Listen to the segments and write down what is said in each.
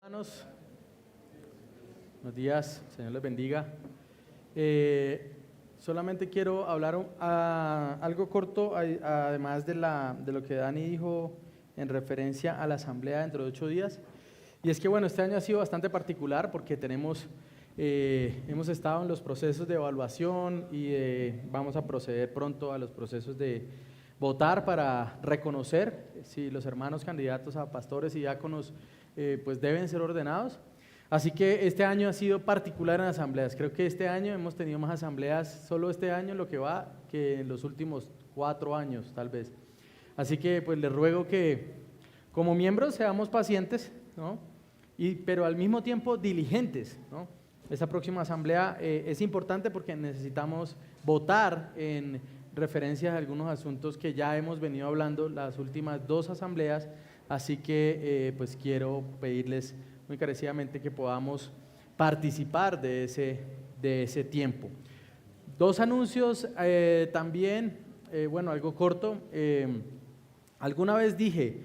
Hermanos, buenos días, Señor les bendiga. Solamente quiero hablar algo corto, además de lo que Dani dijo en referencia a la asamblea dentro de 8 días. Y es que bueno, este año ha sido bastante particular porque hemos estado en los procesos de evaluación y vamos a proceder pronto a los procesos de votar para reconocer si los hermanos candidatos a pastores y diáconos pues deben ser ordenados. Así que este año ha sido particular en asambleas. Creo que este año hemos tenido más asambleas, solo este año lo que va, que en los últimos 4 años tal vez. Así que pues les ruego que como miembros seamos pacientes, ¿no? Pero al mismo tiempo diligentes, ¿no? Esta próxima asamblea es importante porque necesitamos votar en referencia a algunos asuntos que ya hemos venido hablando las últimas 2 asambleas. Así que pues quiero pedirles muy encarecidamente que podamos participar de ese tiempo. 2 anuncios también, bueno, algo corto. Alguna vez dije,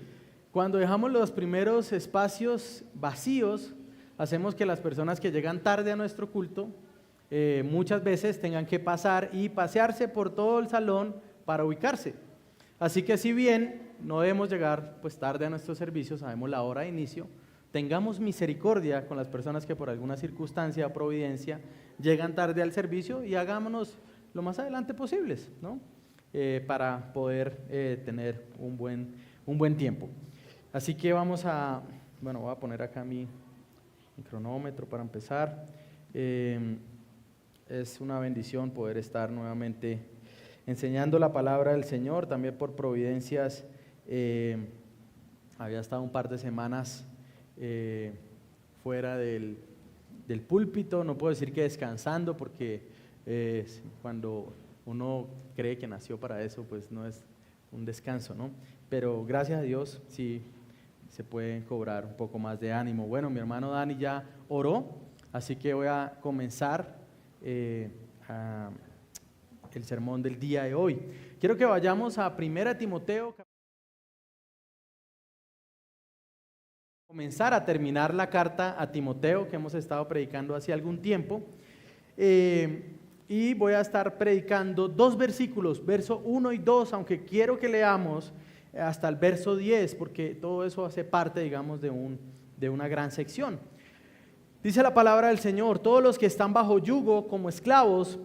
cuando dejamos los primeros espacios vacíos, hacemos que las personas que llegan tarde a nuestro culto muchas veces tengan que pasar y pasearse por todo el salón para ubicarse. Así que si bien no debemos llegar pues tarde a nuestro servicio, sabemos la hora de inicio, tengamos misericordia con las personas que por alguna circunstancia o providencia llegan tarde al servicio y hagámonos lo más adelante posibles, ¿no? Para poder tener un buen tiempo. Así que voy a poner acá mi cronómetro para empezar. Es una bendición poder estar nuevamente enseñando la palabra del Señor. También por providencias había estado un par de semanas fuera del púlpito. No puedo decir que descansando porque cuando uno cree que nació para eso, pues no es un descanso, ¿no? Pero gracias a Dios sí se puede cobrar un poco más de ánimo. Bueno, mi hermano Dani ya oró, así que voy a comenzar el sermón del día de hoy. Quiero que vayamos a 1 Timoteo, comenzar a terminar la carta a Timoteo que hemos estado predicando hace algún tiempo, y voy a estar predicando 2 versículos, verso 1 y 2, aunque quiero que leamos hasta el verso 10, porque todo eso hace parte, digamos, de una gran sección. Dice la palabra del Señor: todos los que están bajo yugo como esclavos,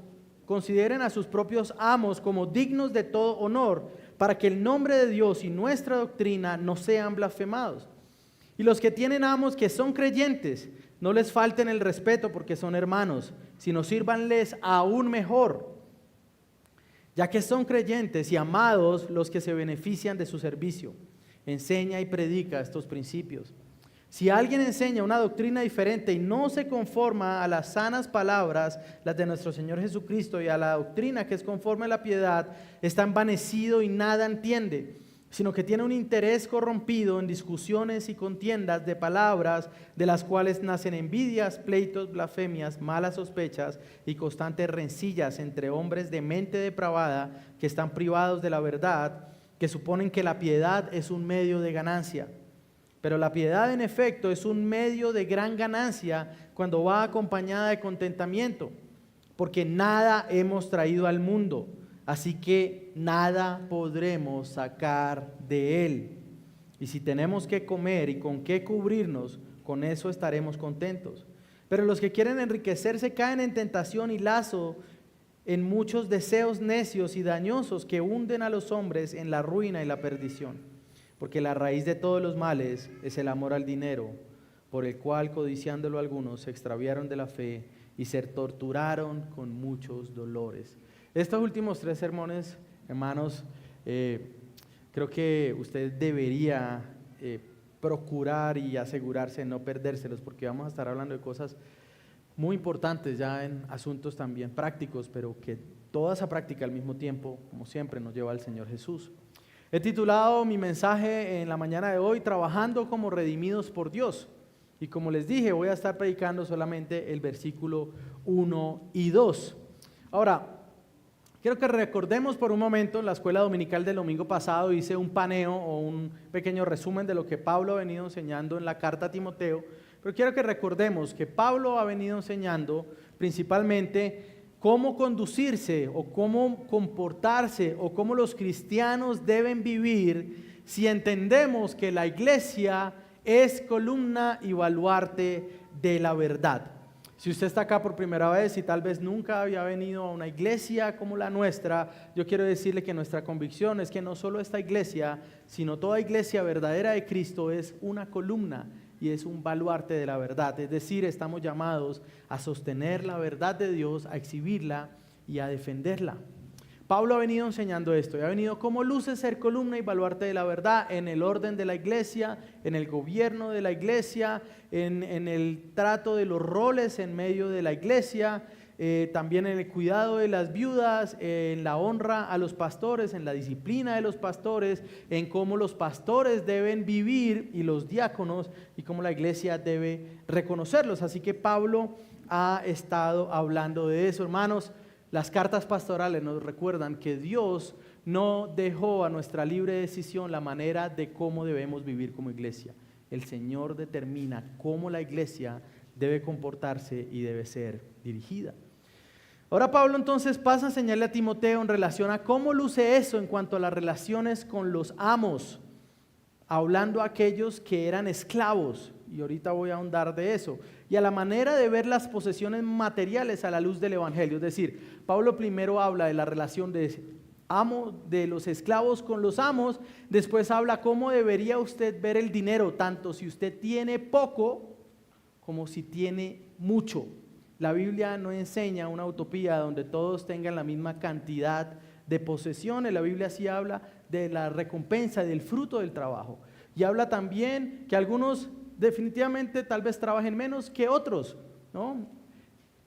consideren a sus propios amos como dignos de todo honor, para que el nombre de Dios y nuestra doctrina no sean blasfemados. Y los que tienen amos que son creyentes, no les falten el respeto porque son hermanos, sino sírvanles aún mejor, ya que son creyentes y amados los que se benefician de su servicio. Enseña y predica estos principios. Si alguien enseña una doctrina diferente y no se conforma a las sanas palabras, las de nuestro Señor Jesucristo, y a la doctrina que es conforme a la piedad, está envanecido y nada entiende, sino que tiene un interés corrompido en discusiones y contiendas de palabras, de las cuales nacen envidias, pleitos, blasfemias, malas sospechas y constantes rencillas entre hombres de mente depravada que están privados de la verdad, que suponen que la piedad es un medio de ganancia. Pero la piedad, en efecto, es un medio de gran ganancia cuando va acompañada de contentamiento, porque nada hemos traído al mundo, así que nada podremos sacar de él. Y si tenemos que comer y con qué cubrirnos, con eso estaremos contentos. Pero los que quieren enriquecerse caen en tentación y lazo, en muchos deseos necios y dañosos que hunden a los hombres en la ruina y la perdición. Porque la raíz de todos los males es el amor al dinero, por el cual, codiciándolo algunos, se extraviaron de la fe y se torturaron con muchos dolores. Estos últimos 3 sermones, hermanos, creo que usted debería procurar y asegurarse de no perdérselos, porque vamos a estar hablando de cosas muy importantes ya en asuntos también prácticos, pero que toda esa práctica al mismo tiempo, como siempre, nos lleva al Señor Jesús. He titulado mi mensaje en la mañana de hoy: trabajando como redimidos por Dios. Y como les dije, voy a estar predicando solamente el versículo 1 y 2. Ahora, quiero que recordemos por un momento, en la escuela dominical del domingo pasado hice un paneo o un pequeño resumen de lo que Pablo ha venido enseñando en la carta a Timoteo, pero quiero que recordemos que Pablo ha venido enseñando principalmente cómo conducirse o cómo comportarse o cómo los cristianos deben vivir si entendemos que la iglesia es columna y baluarte de la verdad. Si usted está acá por primera vez y tal vez nunca había venido a una iglesia como la nuestra, yo quiero decirle que nuestra convicción es que no solo esta iglesia, sino toda iglesia verdadera de Cristo es una columna y es un baluarte de la verdad. Es decir, estamos llamados a sostener la verdad de Dios, a exhibirla y a defenderla. Pablo ha venido enseñando esto y ha venido cómo luce ser columna y baluarte de la verdad en el orden de la iglesia, en el gobierno de la iglesia, en el trato de los roles en medio de la iglesia, también en el cuidado de las viudas, en la honra a los pastores, en la disciplina de los pastores, en cómo los pastores deben vivir y los diáconos y cómo la iglesia debe reconocerlos. Así que Pablo ha estado hablando de eso, hermanos. Las cartas pastorales nos recuerdan que Dios no dejó a nuestra libre decisión la manera de cómo debemos vivir como iglesia. El Señor determina cómo la iglesia debe comportarse y debe ser dirigida. Ahora Pablo entonces pasa a enseñarle a Timoteo en relación a cómo luce eso en cuanto a las relaciones con los amos, hablando a aquellos que eran esclavos, y ahorita voy a ahondar de eso, y a la manera de ver las posesiones materiales a la luz del evangelio. Es decir, Pablo primero habla de la relación de los esclavos con los amos, después habla cómo debería usted ver el dinero, tanto si usted tiene poco como si tiene mucho. La Biblia no enseña una utopía donde todos tengan la misma cantidad de posesiones. La Biblia sí habla de la recompensa, del fruto del trabajo, y habla también que algunos definitivamente tal vez trabajen menos que otros, ¿no?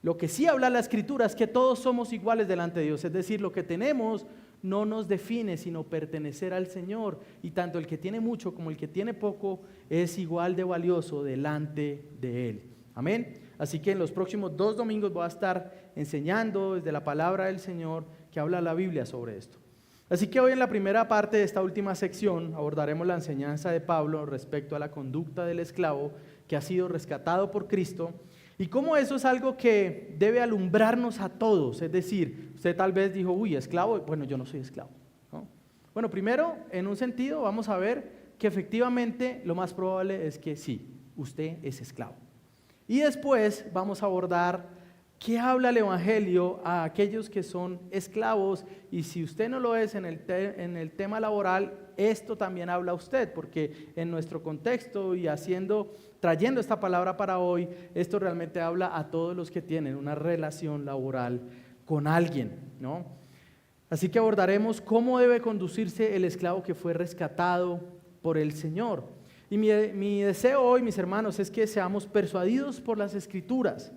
Lo que sí habla la Escritura es que todos somos iguales delante de Dios, es decir, lo que tenemos no nos define sino pertenecer al Señor, y tanto el que tiene mucho como el que tiene poco es igual de valioso delante de Él. Amén. Así que en los próximos 2 domingos voy a estar enseñando desde la palabra del Señor que habla la Biblia sobre esto. Así que hoy en la primera parte de esta última sección abordaremos la enseñanza de Pablo respecto a la conducta del esclavo que ha sido rescatado por Cristo y cómo eso es algo que debe alumbrarnos a todos. Es decir, usted tal vez dijo, uy, esclavo, bueno, yo no soy esclavo, ¿no? Bueno, primero, en un sentido, vamos a ver que efectivamente lo más probable es que sí, usted es esclavo. Y después vamos a abordar ¿qué habla el Evangelio a aquellos que son esclavos? Y si usted no lo es en el tema laboral, esto también habla a usted, porque en nuestro contexto y trayendo esta palabra para hoy, esto realmente habla a todos los que tienen una relación laboral con alguien, ¿no? Así que abordaremos cómo debe conducirse el esclavo que fue rescatado por el Señor. Y mi deseo hoy, mis hermanos, es que seamos persuadidos por las Escrituras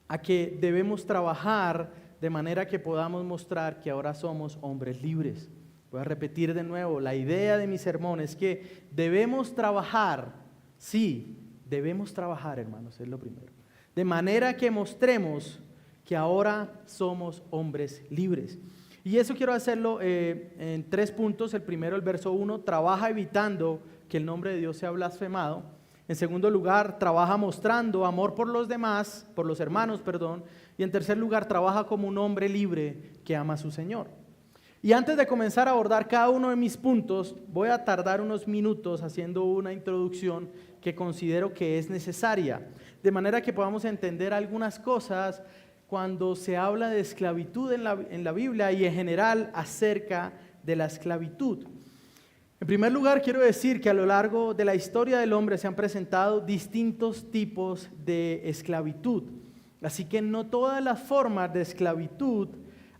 a que debemos trabajar de manera que podamos mostrar que ahora somos hombres libres. Voy a repetir de nuevo, la idea de mi sermón es que debemos trabajar, sí, debemos trabajar, hermanos, es lo primero, de manera que mostremos que ahora somos hombres libres. Y eso quiero hacerlo en 3 puntos. El primero, el verso 1, trabaja evitando que el nombre de Dios sea blasfemado. En segundo lugar, trabaja mostrando amor por los demás, por los hermanos, perdón. Y en tercer lugar, trabaja como un hombre libre que ama a su Señor. Y antes de comenzar a abordar cada uno de mis puntos, voy a tardar unos minutos haciendo una introducción que considero que es necesaria, de manera que podamos entender algunas cosas cuando se habla de esclavitud en la Biblia y en general acerca de la esclavitud. En primer lugar, quiero decir que a lo largo de la historia del hombre se han presentado distintos tipos de esclavitud. Así que no todas las formas de esclavitud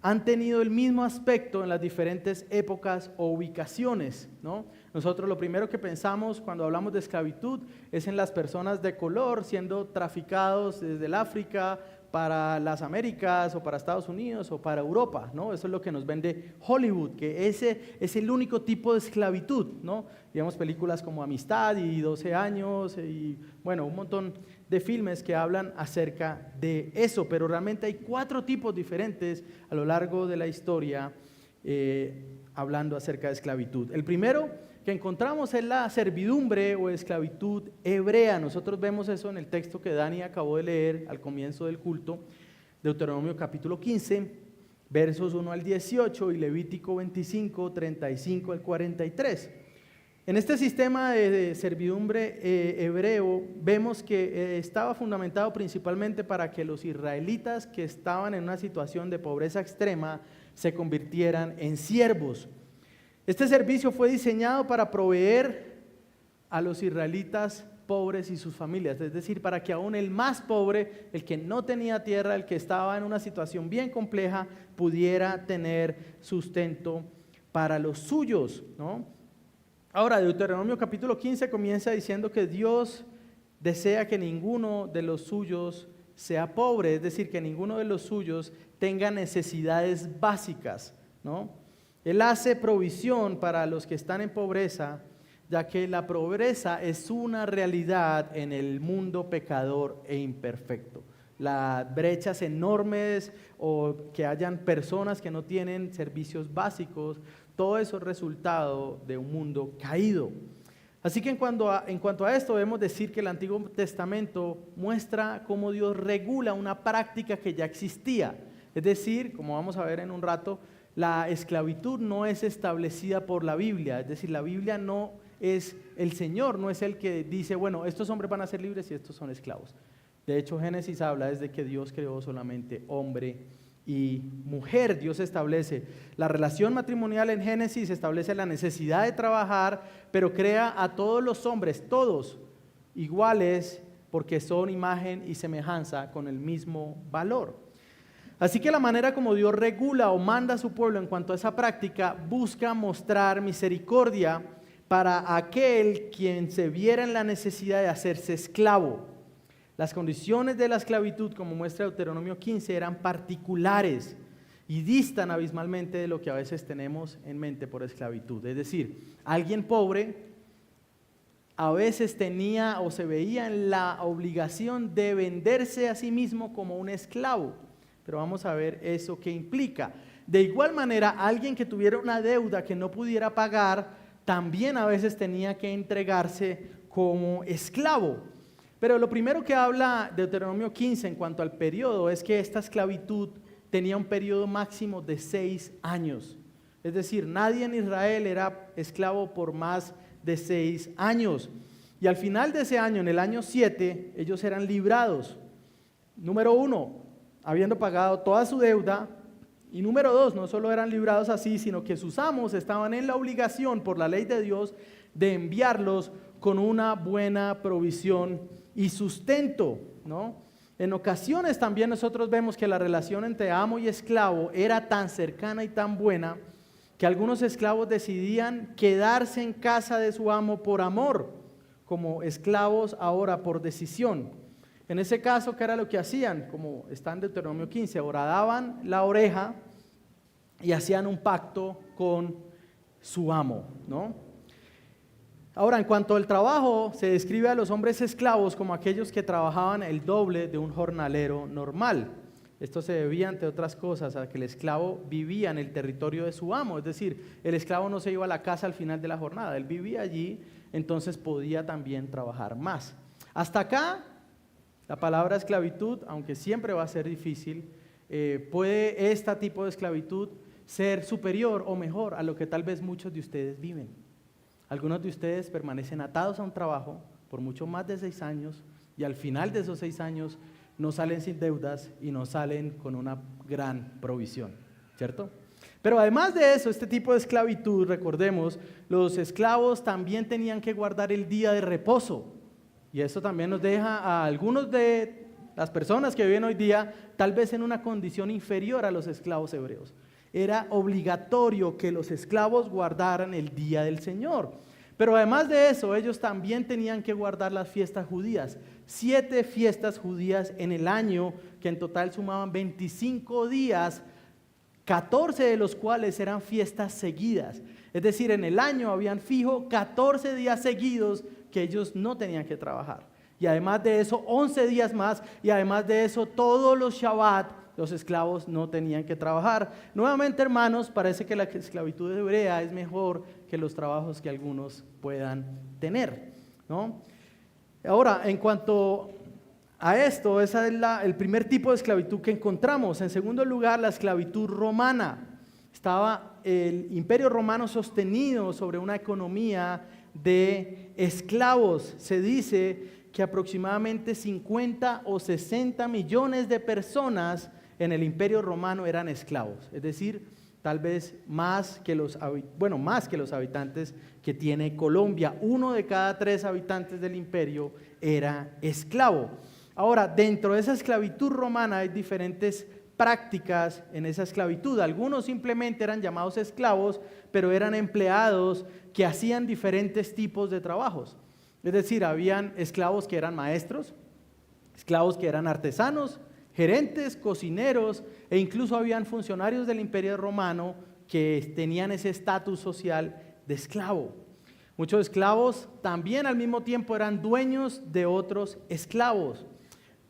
han tenido el mismo aspecto en las diferentes épocas o ubicaciones, ¿no? Nosotros lo primero que pensamos cuando hablamos de esclavitud es en las personas de color siendo traficados desde el África para las Américas o para Estados Unidos o para Europa, ¿no? Eso es lo que nos vende Hollywood, que ese es el único tipo de esclavitud, ¿no? Digamos películas como Amistad y 12 años y bueno, un montón de filmes que hablan acerca de eso, pero realmente hay 4 tipos diferentes a lo largo de la historia hablando acerca de esclavitud. El primero que encontramos es la servidumbre o esclavitud hebrea. Nosotros vemos eso en el texto que Dani acabó de leer al comienzo del culto, Deuteronomio capítulo 15, versos 1 al 18 y Levítico 25, 35 al 43. En este sistema de servidumbre hebreo vemos que estaba fundamentado principalmente para que los israelitas que estaban en una situación de pobreza extrema se convirtieran en siervos. Este servicio fue diseñado para proveer a los israelitas pobres y sus familias, es decir, para que aún el más pobre, el que no tenía tierra, el que estaba en una situación bien compleja, pudiera tener sustento para los suyos, ¿no? Ahora, Deuteronomio capítulo 15 comienza diciendo que Dios desea que ninguno de los suyos sea pobre, es decir, que ninguno de los suyos tenga necesidades básicas, ¿no? Él hace provisión para los que están en pobreza, ya que la pobreza es una realidad en el mundo pecador e imperfecto. Las brechas enormes o que hayan personas que no tienen servicios básicos, todo eso es resultado de un mundo caído. Así que en cuanto a esto debemos decir que el Antiguo Testamento muestra cómo Dios regula una práctica que ya existía. Es decir, como vamos a ver en un rato, la esclavitud no es establecida por la Biblia, es decir, la Biblia no es, el Señor no es el que dice, bueno, estos hombres van a ser libres y estos son esclavos. De hecho, Génesis habla desde que Dios creó solamente hombre y mujer. Dios establece la relación matrimonial en Génesis, establece la necesidad de trabajar, pero crea a todos los hombres, todos iguales, porque son imagen y semejanza con el mismo valor. Así que la manera como Dios regula o manda a su pueblo en cuanto a esa práctica, busca mostrar misericordia para aquel quien se viera en la necesidad de hacerse esclavo. Las condiciones de la esclavitud, como muestra Deuteronomio 15, eran particulares y distan abismalmente de lo que a veces tenemos en mente por esclavitud. Es decir, alguien pobre a veces tenía o se veía en la obligación de venderse a sí mismo como un esclavo. Pero vamos a ver eso que implica. De igual manera, alguien que tuviera una deuda que no pudiera pagar, también a veces tenía que entregarse como esclavo. Pero lo primero que habla Deuteronomio 15 en cuanto al periodo es que esta esclavitud tenía un periodo máximo de 6 años. Es decir, nadie en Israel era esclavo por más de 6 años. Y al final de ese año, en el año 7, ellos eran librados. Número 1, habiendo pagado toda su deuda, y número 2, no solo eran librados así, sino que sus amos estaban en la obligación por la ley de Dios de enviarlos con una buena provisión y sustento, ¿no? En ocasiones también nosotros vemos que la relación entre amo y esclavo era tan cercana y tan buena que algunos esclavos decidían quedarse en casa de su amo por amor, como esclavos ahora por decisión. En ese caso, ¿qué era lo que hacían? Como está en Deuteronomio 15, horadaban la oreja y hacían un pacto con su amo, ¿no? Ahora, en cuanto al trabajo, se describe a los hombres esclavos como aquellos que trabajaban el doble de un jornalero normal. Esto se debía, entre otras cosas, a que el esclavo vivía en el territorio de su amo, es decir, el esclavo no se iba a la casa al final de la jornada, él vivía allí, entonces podía también trabajar más. Hasta acá, la palabra esclavitud, aunque siempre va a ser difícil, puede este tipo de esclavitud ser superior o mejor a lo que tal vez muchos de ustedes viven. Algunos de ustedes permanecen atados a un trabajo por mucho más de 6 años y al final de esos 6 años no salen sin deudas y no salen con una gran provisión, ¿cierto? Pero además de eso, este tipo de esclavitud, recordemos, los esclavos también tenían que guardar el día de reposo. Y eso también nos deja a algunos de las personas que viven hoy día tal vez en una condición inferior a los esclavos hebreos. Era obligatorio que los esclavos guardaran el día del Señor. Pero además de eso, ellos también tenían que guardar las fiestas judías. 7 fiestas judías en el año, que en total sumaban 25 días, 14 de los cuales eran fiestas seguidas. Es decir, en el año habían fijo 14 días seguidos que ellos no tenían que trabajar. Y además de eso, 11 días más, y además de eso, todos los Shabbat los esclavos no tenían que trabajar. Nuevamente, hermanos, parece que la esclavitud hebrea es mejor que los trabajos que algunos puedan tener, ¿no? Ahora, en cuanto a esto, ese es el primer tipo de esclavitud que encontramos. En segundo lugar, la esclavitud romana. Estaba el imperio romano sostenido sobre una economía de esclavos. Se dice que aproximadamente 50 o 60 millones de personas en el imperio romano eran esclavos. Es decir, tal vez más que los habitantes que tiene Colombia. 1 de cada 3 habitantes del imperio era esclavo. Ahora, dentro de esa esclavitud romana hay diferentes prácticas en esa esclavitud. Algunos simplemente eran llamados esclavos, pero eran empleados que hacían diferentes tipos de trabajos. Es decir, habían esclavos que eran maestros, esclavos que eran artesanos, gerentes, cocineros, e incluso habían funcionarios del imperio romano que tenían ese estatus social de esclavo. Muchos esclavos también al mismo tiempo eran dueños de otros esclavos.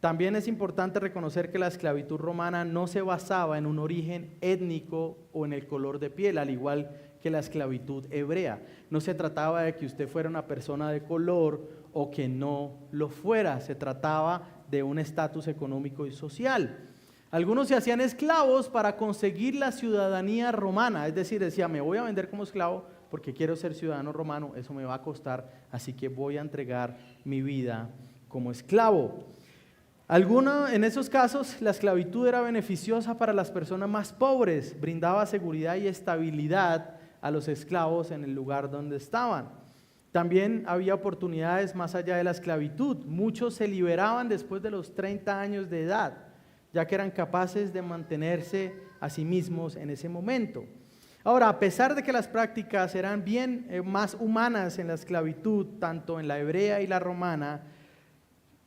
También es importante reconocer que la esclavitud romana no se basaba en un origen étnico o en el color de piel, al igual que la esclavitud hebrea. No se trataba de que usted fuera una persona de color o que no lo fuera, se trataba de un estatus económico y social. Algunos se hacían esclavos para conseguir la ciudadanía romana, es decir, decía, me voy a vender como esclavo porque quiero ser ciudadano romano, eso me va a costar, así que voy a entregar mi vida como esclavo. En esos casos, la esclavitud era beneficiosa para las personas más pobres, brindaba seguridad y estabilidad a los esclavos en el lugar donde estaban. También había oportunidades más allá de la esclavitud. Muchos se liberaban después de los 30 años de edad, ya que eran capaces de mantenerse a sí mismos en ese momento. Ahora, a pesar de que las prácticas eran bien más humanas en la esclavitud, tanto en la hebrea y la romana,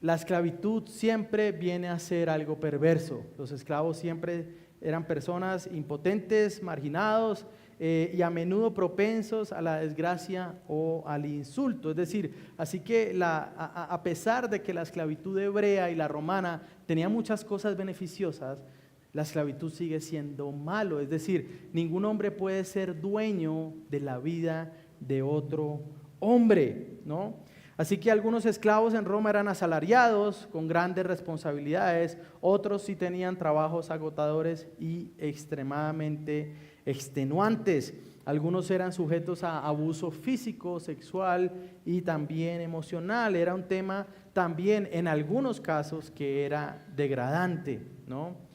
la esclavitud siempre viene a ser algo perverso. Los esclavos siempre eran personas impotentes, marginados y a menudo propensos a la desgracia o al insulto. Es decir, así que a pesar de que la esclavitud hebrea y la romana tenía muchas cosas beneficiosas, la esclavitud sigue siendo malo. Es decir, ningún hombre puede ser dueño de la vida de otro hombre, ¿no? Así que algunos esclavos en Roma eran asalariados con grandes responsabilidades, otros sí tenían trabajos agotadores y extremadamente extenuantes. Algunos eran sujetos a abuso físico, sexual y también emocional. Era un tema también en algunos casos que era degradante, ¿no?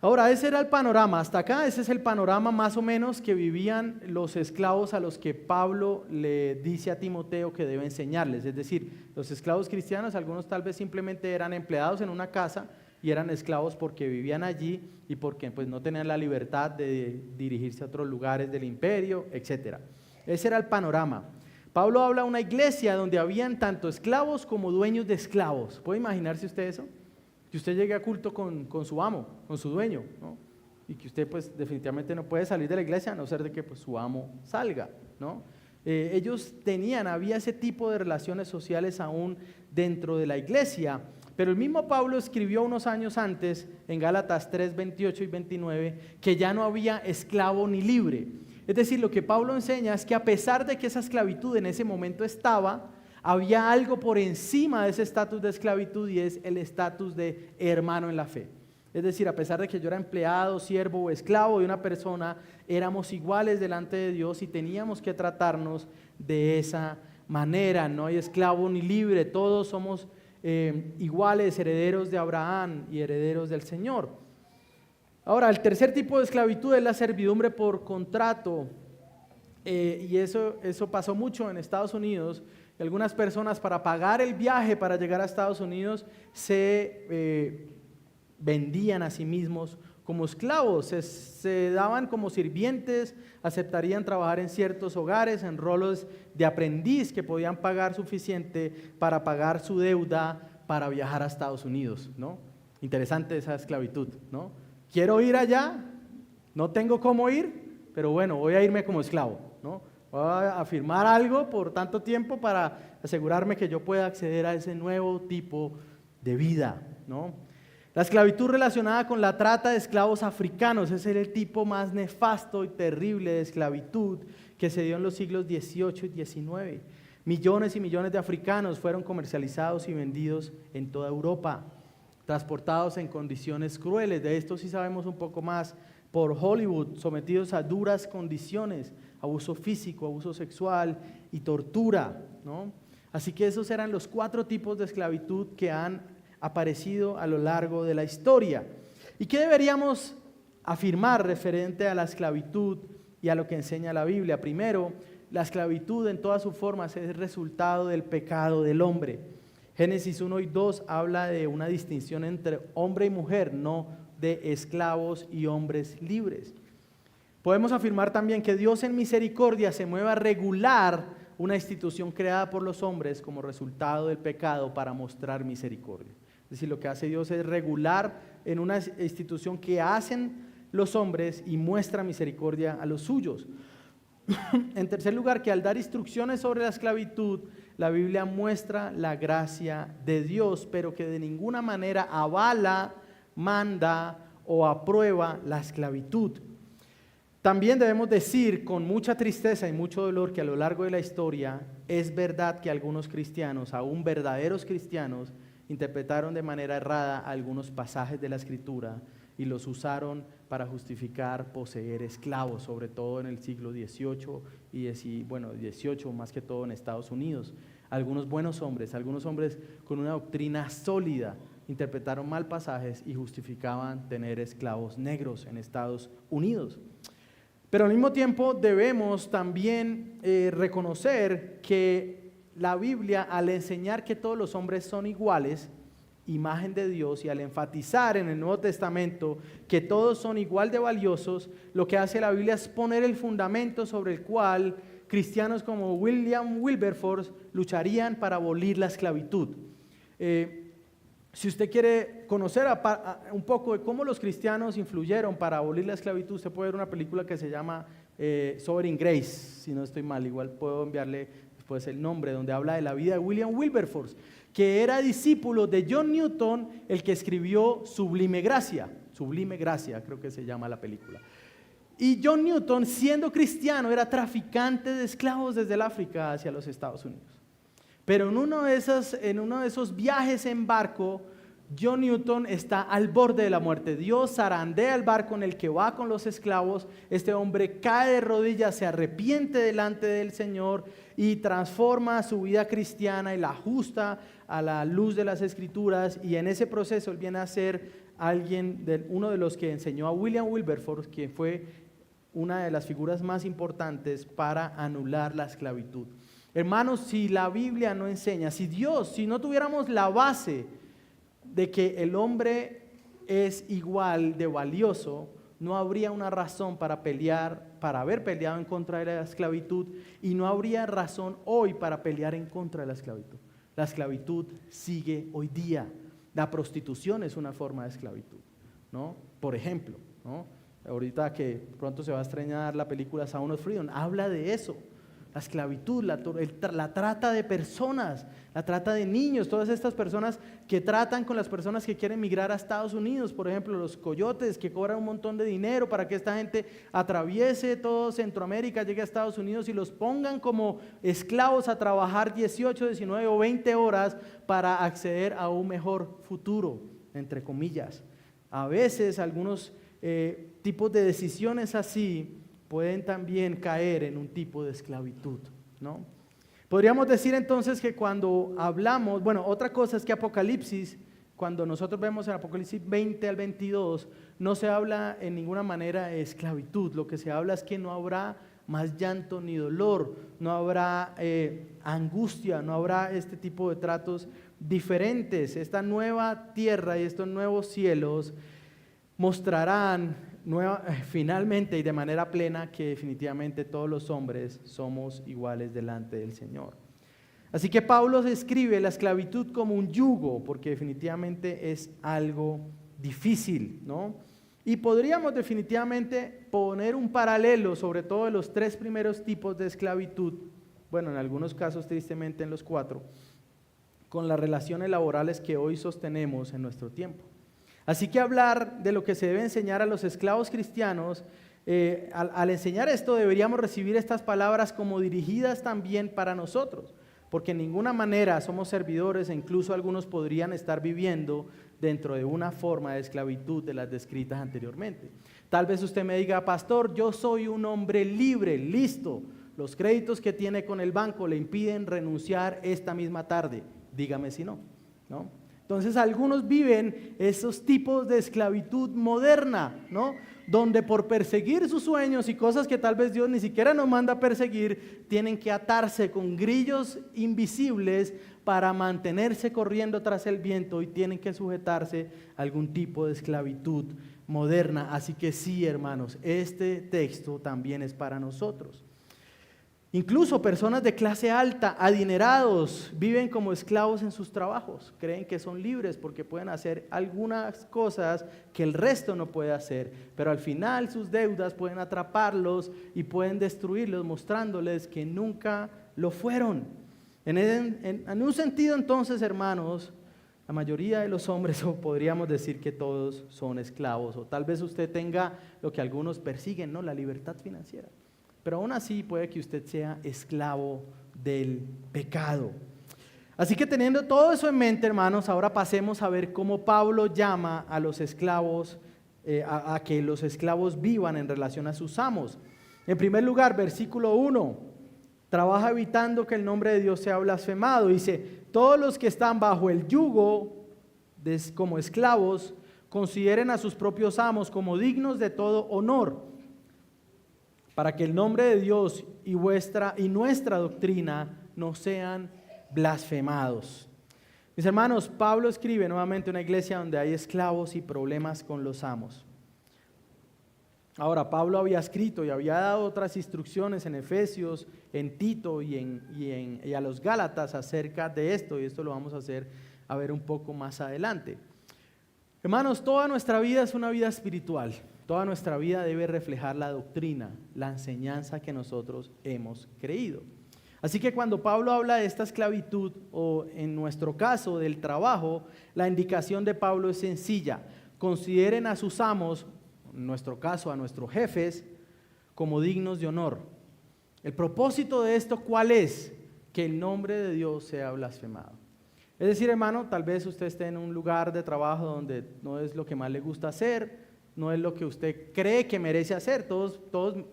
Ahora, ese era el panorama. Hasta acá, ese es el panorama más o menos que vivían los esclavos a los que Pablo le dice a Timoteo que debe enseñarles. Es decir, los esclavos cristianos, algunos tal vez simplemente eran empleados en una casa y eran esclavos porque vivían allí y porque pues, no tenían la libertad de dirigirse a otros lugares del imperio, etc. Ese era el panorama. Pablo habla de una iglesia donde habían tanto esclavos como dueños de esclavos. ¿Puede imaginarse usted eso? Que usted llegue a culto con su amo, con su dueño, ¿no? Y que usted pues definitivamente no puede salir de la iglesia a no ser de que pues, su amo salga, ¿no? Había ese tipo de relaciones sociales aún dentro de la iglesia, pero el mismo Pablo escribió unos años antes, en Gálatas 3, 28 y 29, que ya no había esclavo ni libre. Es decir, lo que Pablo enseña es que a pesar de que esa esclavitud en ese momento estaba, había algo por encima de ese estatus de esclavitud y es el estatus de hermano en la fe. Es decir, a pesar de que yo era empleado, siervo o esclavo de una persona, éramos iguales delante de Dios y teníamos que tratarnos de esa manera. No hay esclavo ni libre, todos somos iguales, herederos de Abraham y herederos del Señor. Ahora, el tercer tipo de esclavitud es la servidumbre por contrato. Y eso pasó mucho en Estados Unidos. Algunas personas para pagar el viaje para llegar a Estados Unidos se vendían a sí mismos como esclavos, se daban como sirvientes, aceptarían trabajar en ciertos hogares, en roles de aprendiz que podían pagar suficiente para pagar su deuda para viajar a Estados Unidos, ¿no? Interesante esa esclavitud, ¿no? Quiero ir allá, no tengo cómo ir, pero bueno, voy a irme como esclavo, ¿no? Voy a firmar algo por tanto tiempo para asegurarme que yo pueda acceder a ese nuevo tipo de vida, ¿no? La esclavitud relacionada con la trata de esclavos africanos, ese era el tipo más nefasto y terrible de esclavitud que se dio en los siglos XVIII y XIX. Millones y millones de africanos fueron comercializados y vendidos en toda Europa, transportados en condiciones crueles. De esto sí sabemos un poco más por Hollywood, sometidos a duras condiciones, abuso físico, abuso sexual y tortura, ¿no? Así que esos eran los 4 tipos de esclavitud que han aparecido a lo largo de la historia. ¿Y qué deberíamos afirmar referente a la esclavitud y a lo que enseña la Biblia? Primero, la esclavitud en todas sus formas es el resultado del pecado del hombre. Génesis 1 y 2 habla de una distinción entre hombre y mujer, no de esclavos y hombres libres. Podemos afirmar también que Dios en misericordia se mueve a regular una institución creada por los hombres como resultado del pecado para mostrar misericordia. Es decir, lo que hace Dios es regular en una institución que hacen los hombres y muestra misericordia a los suyos. En tercer lugar, que al dar instrucciones sobre la esclavitud, la Biblia muestra la gracia de Dios, pero que de ninguna manera avala, manda o aprueba la esclavitud. También debemos decir con mucha tristeza y mucho dolor que a lo largo de la historia es verdad que algunos cristianos, aún verdaderos cristianos, interpretaron de manera errada algunos pasajes de la Escritura y los usaron para justificar poseer esclavos, sobre todo en el siglo XVIII y XVIII más que todo en Estados Unidos. Algunos buenos hombres, algunos hombres con una doctrina sólida, interpretaron mal pasajes y justificaban tener esclavos negros en Estados Unidos. Pero al mismo tiempo debemos también reconocer que la Biblia, al enseñar que todos los hombres son iguales, imagen de Dios, y al enfatizar en el Nuevo Testamento que todos son igual de valiosos, lo que hace la Biblia es poner el fundamento sobre el cual cristianos como William Wilberforce lucharían para abolir la esclavitud. Si usted quiere conocer un poco de cómo los cristianos influyeron para abolir la esclavitud, usted puede ver una película que se llama Sovereign Grace, si no estoy mal, igual puedo enviarle después el nombre, donde habla de la vida de William Wilberforce, que era discípulo de John Newton, el que escribió Sublime Gracia, creo que se llama la película. Y John Newton, siendo cristiano, era traficante de esclavos desde el África hacia los Estados Unidos. Pero en uno de esos viajes en barco, John Newton está al borde de la muerte. Dios zarandea el barco en el que va con los esclavos. Este hombre cae de rodillas, se arrepiente delante del Señor y transforma su vida cristiana y la ajusta a la luz de las Escrituras. Y en ese proceso él viene a ser uno de los que enseñó a William Wilberforce, que fue una de las figuras más importantes para anular la esclavitud. Hermanos, si la Biblia no enseña, si no tuviéramos la base de que el hombre es igual de valioso, no habría una razón para haber peleado en contra de la esclavitud, y no habría razón hoy para pelear en contra de la esclavitud. La esclavitud sigue hoy día. La prostitución es una forma de esclavitud, ¿no? Por ejemplo, ¿no? Ahorita que pronto se va a estrenar la película Sound of Freedom, habla de eso. La esclavitud, la trata de personas, la trata de niños, todas estas personas que tratan con las personas que quieren migrar a Estados Unidos, por ejemplo, los coyotes que cobran un montón de dinero para que esta gente atraviese todo Centroamérica, llegue a Estados Unidos y los pongan como esclavos a trabajar 18, 19 o 20 horas para acceder a un mejor futuro, entre comillas. A veces algunos tipos de decisiones así pueden también caer en un tipo de esclavitud, ¿no? Podríamos decir entonces que cuando hablamos, otra cosa es que Apocalipsis, cuando nosotros vemos en Apocalipsis 20 al 22, no se habla en ninguna manera de esclavitud. Lo que se habla es que no habrá más llanto ni dolor, no habrá angustia, no habrá este tipo de tratos diferentes. Esta nueva tierra y estos nuevos cielos mostrarán finalmente y de manera plena que definitivamente todos los hombres somos iguales delante del Señor. Así que Pablo escribe la esclavitud como un yugo, porque definitivamente es algo difícil, ¿no? Y podríamos definitivamente poner un paralelo, sobre todo de los 3 primeros tipos de esclavitud, en algunos casos tristemente en los 4, con las relaciones laborales que hoy sostenemos en nuestro tiempo. Así que hablar de lo que se debe enseñar a los esclavos cristianos, al enseñar esto deberíamos recibir estas palabras como dirigidas también para nosotros, porque en ninguna manera somos servidores e incluso algunos podrían estar viviendo dentro de una forma de esclavitud de las descritas anteriormente. Tal vez usted me diga, pastor, yo soy un hombre libre, listo, los créditos que tiene con el banco le impiden renunciar esta misma tarde, dígame si no, ¿no? Entonces algunos viven esos tipos de esclavitud moderna, ¿no? Donde por perseguir sus sueños y cosas que tal vez Dios ni siquiera nos manda a perseguir, tienen que atarse con grillos invisibles para mantenerse corriendo tras el viento y tienen que sujetarse a algún tipo de esclavitud moderna. Así que sí, hermanos, este texto también es para nosotros. Incluso personas de clase alta, adinerados, viven como esclavos en sus trabajos. Creen que son libres porque pueden hacer algunas cosas que el resto no puede hacer. Pero al final sus deudas pueden atraparlos y pueden destruirlos, mostrándoles que nunca lo fueron. En un sentido entonces, hermanos, la mayoría de los hombres, o podríamos decir que todos, son esclavos. O tal vez usted tenga lo que algunos persiguen, ¿no? La libertad financiera. Pero aún así puede que usted sea esclavo del pecado. Así que teniendo todo eso en mente, hermanos, ahora pasemos a ver cómo Pablo llama a los esclavos, a que los esclavos vivan en relación a sus amos. En primer lugar, versículo 1, trabaja evitando que el nombre de Dios sea blasfemado. Dice, todos los que están bajo el yugo como esclavos, consideren a sus propios amos como dignos de todo honor, para que el nombre de Dios y nuestra doctrina no sean blasfemados. Mis hermanos, Pablo escribe nuevamente una iglesia donde hay esclavos y problemas con los amos. Ahora, Pablo había escrito y había dado otras instrucciones en Efesios, en Tito y a los Gálatas acerca de esto, y esto lo vamos a ver un poco más adelante. Hermanos, toda nuestra vida es una vida espiritual. Toda nuestra vida debe reflejar la doctrina, la enseñanza que nosotros hemos creído. Así que cuando Pablo habla de esta esclavitud, o en nuestro caso del trabajo, la indicación de Pablo es sencilla. Consideren a sus amos, en nuestro caso a nuestros jefes, como dignos de honor. El propósito de esto, ¿cuál es? Que el nombre de Dios sea blasfemado. Es decir, hermano, tal vez usted esté en un lugar de trabajo donde no es lo que más le gusta hacer, no es lo que usted cree que merece hacer. Todos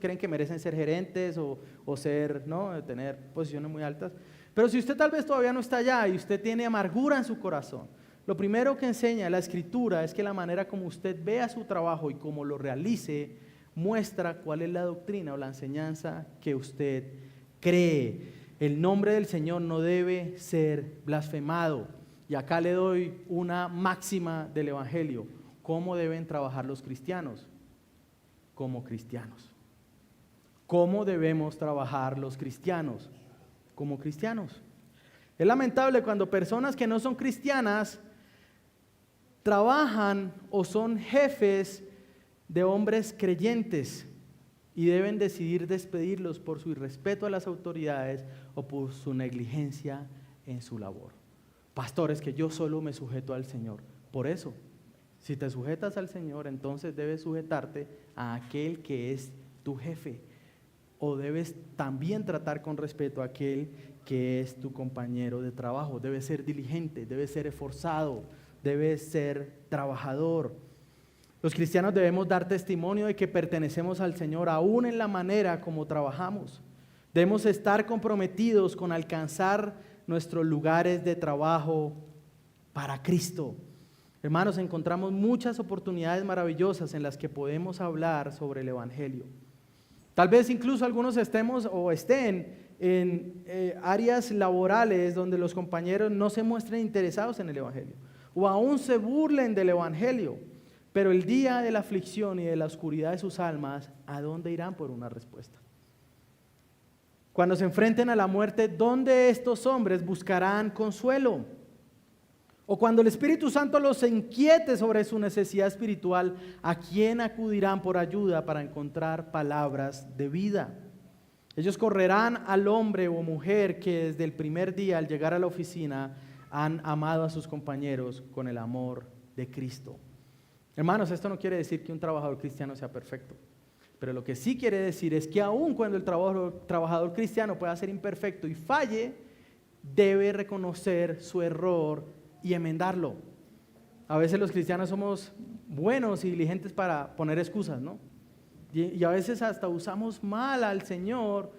creen que merecen ser gerentes o ser, ¿no?, tener posiciones muy altas. Pero si usted tal vez todavía no está allá y usted tiene amargura en su corazón, lo primero que enseña la Escritura es que la manera como usted vea su trabajo y como lo realice muestra cuál es la doctrina o la enseñanza que usted cree. El nombre del Señor no debe ser blasfemado. Y acá le doy una máxima del Evangelio. ¿Cómo deben trabajar los cristianos? Como cristianos. ¿Cómo debemos trabajar los cristianos? Como cristianos. Es lamentable cuando personas que no son cristianas trabajan o son jefes de hombres creyentes y deben decidir despedirlos por su irrespeto a las autoridades o por su negligencia en su labor. Pastores, que yo solo me sujeto al Señor. Por eso, si te sujetas al Señor, entonces debes sujetarte a aquel que es tu jefe. O debes también tratar con respeto a aquel que es tu compañero de trabajo. Debes ser diligente, debes ser esforzado, debes ser trabajador. Los cristianos debemos dar testimonio de que pertenecemos al Señor aún en la manera como trabajamos. Debemos estar comprometidos con alcanzar nuestros lugares de trabajo para Cristo. Hermanos, encontramos muchas oportunidades maravillosas en las que podemos hablar sobre el Evangelio. Tal vez incluso algunos estén en áreas laborales donde los compañeros no se muestren interesados en el Evangelio o aún se burlen del Evangelio. Pero el día de la aflicción y de la oscuridad de sus almas, ¿a dónde irán por una respuesta? Cuando se enfrenten a la muerte, ¿dónde estos hombres buscarán consuelo? O cuando el Espíritu Santo los inquiete sobre su necesidad espiritual, ¿a quién acudirán por ayuda para encontrar palabras de vida? Ellos correrán al hombre o mujer que desde el primer día al llegar a la oficina han amado a sus compañeros con el amor de Cristo. Hermanos, esto no quiere decir que un trabajador cristiano sea perfecto, pero lo que sí quiere decir es que aun cuando el trabajador cristiano pueda ser imperfecto y falle, debe reconocer su error y enmendarlo. A veces los cristianos somos buenos y diligentes para poner excusas, ¿no? Y a veces hasta usamos mal al Señor,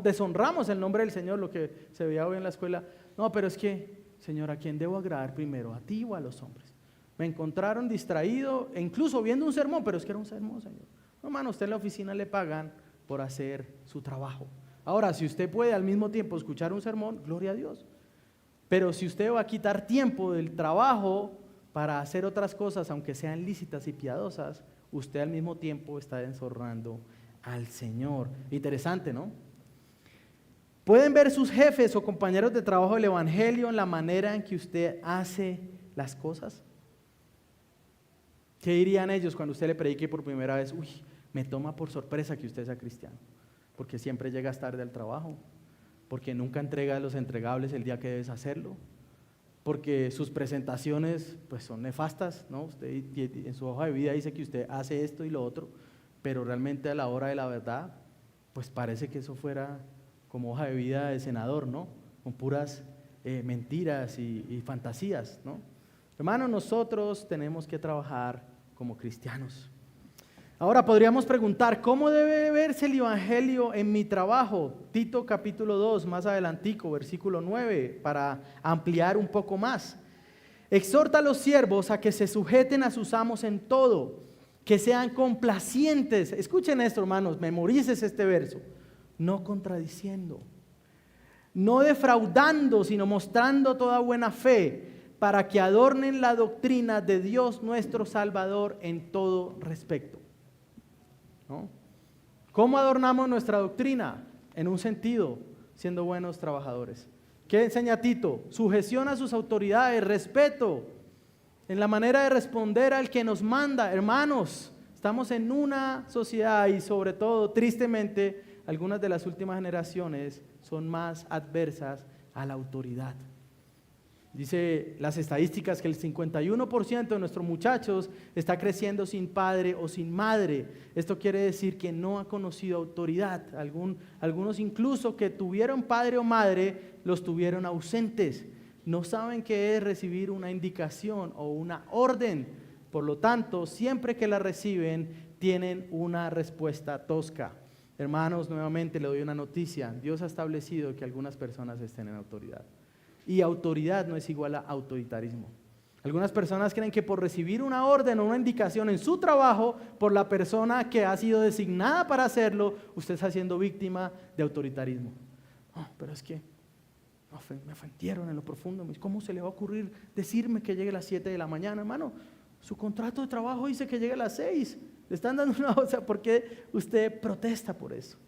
deshonramos el nombre del Señor, lo que se veía hoy en la escuela. No, pero es que, Señor, ¿a quién debo agradar primero? ¿A ti o a los hombres? Me encontraron distraído, e incluso viendo un sermón, pero es que era un sermón, Señor. No, hermano, usted en la oficina le pagan por hacer su trabajo. Ahora, si usted puede al mismo tiempo escuchar un sermón, gloria a Dios. Pero si usted va a quitar tiempo del trabajo para hacer otras cosas, aunque sean lícitas y piadosas, usted al mismo tiempo está deshonrando al Señor. Interesante, ¿no? ¿Pueden ver sus jefes o compañeros de trabajo el evangelio en la manera en que usted hace las cosas? ¿Qué dirían ellos cuando usted le predique por primera vez? Uy, me toma por sorpresa que usted sea cristiano, porque siempre llegas tarde al trabajo, porque nunca entrega los entregables el día que debes hacerlo, porque sus presentaciones pues son nefastas, ¿no? Usted en su hoja de vida dice que usted hace esto y lo otro, pero realmente a la hora de la verdad, pues parece que eso fuera como hoja de vida de senador, ¿no? Con puras mentiras y fantasías, ¿no? Hermanos, nosotros tenemos que trabajar como cristianos. Ahora podríamos preguntar, ¿cómo debe verse el evangelio en mi trabajo? Tito capítulo 2, más adelantico, versículo 9, para ampliar un poco más. Exhorta a los siervos a que se sujeten a sus amos en todo, que sean complacientes. Escuchen esto, hermanos, memorices este verso. No contradiciendo, no defraudando, sino mostrando toda buena fe, para que adornen la doctrina de Dios nuestro Salvador en todo respecto. ¿No? ¿Cómo adornamos nuestra doctrina? En un sentido, siendo buenos trabajadores. ¿Qué enseña Tito? Sujeción a sus autoridades, respeto en la manera de responder al que nos manda. Hermanos, estamos en una sociedad y sobre todo, tristemente, algunas de las últimas generaciones son más adversas a la autoridad. Dice las estadísticas que el 51% de nuestros muchachos está creciendo sin padre o sin madre. Esto quiere decir que no ha conocido autoridad. Algunos incluso que tuvieron padre o madre los tuvieron ausentes. No saben qué es recibir una indicación o una orden. Por lo tanto, siempre que la reciben, tienen una respuesta tosca. Hermanos, nuevamente le doy una noticia. Dios ha establecido que algunas personas estén en autoridad. Y autoridad no es igual a autoritarismo. Algunas personas creen que por recibir una orden o una indicación en su trabajo por la persona que ha sido designada para hacerlo, usted está siendo víctima de autoritarismo. Oh, pero es que me ofendieron en lo profundo. ¿Cómo se le va a ocurrir decirme que llegue a las 7 de la mañana, hermano? Su contrato de trabajo dice que llegue a las 6. Le están dando una cosa. ¿Por qué usted protesta por eso?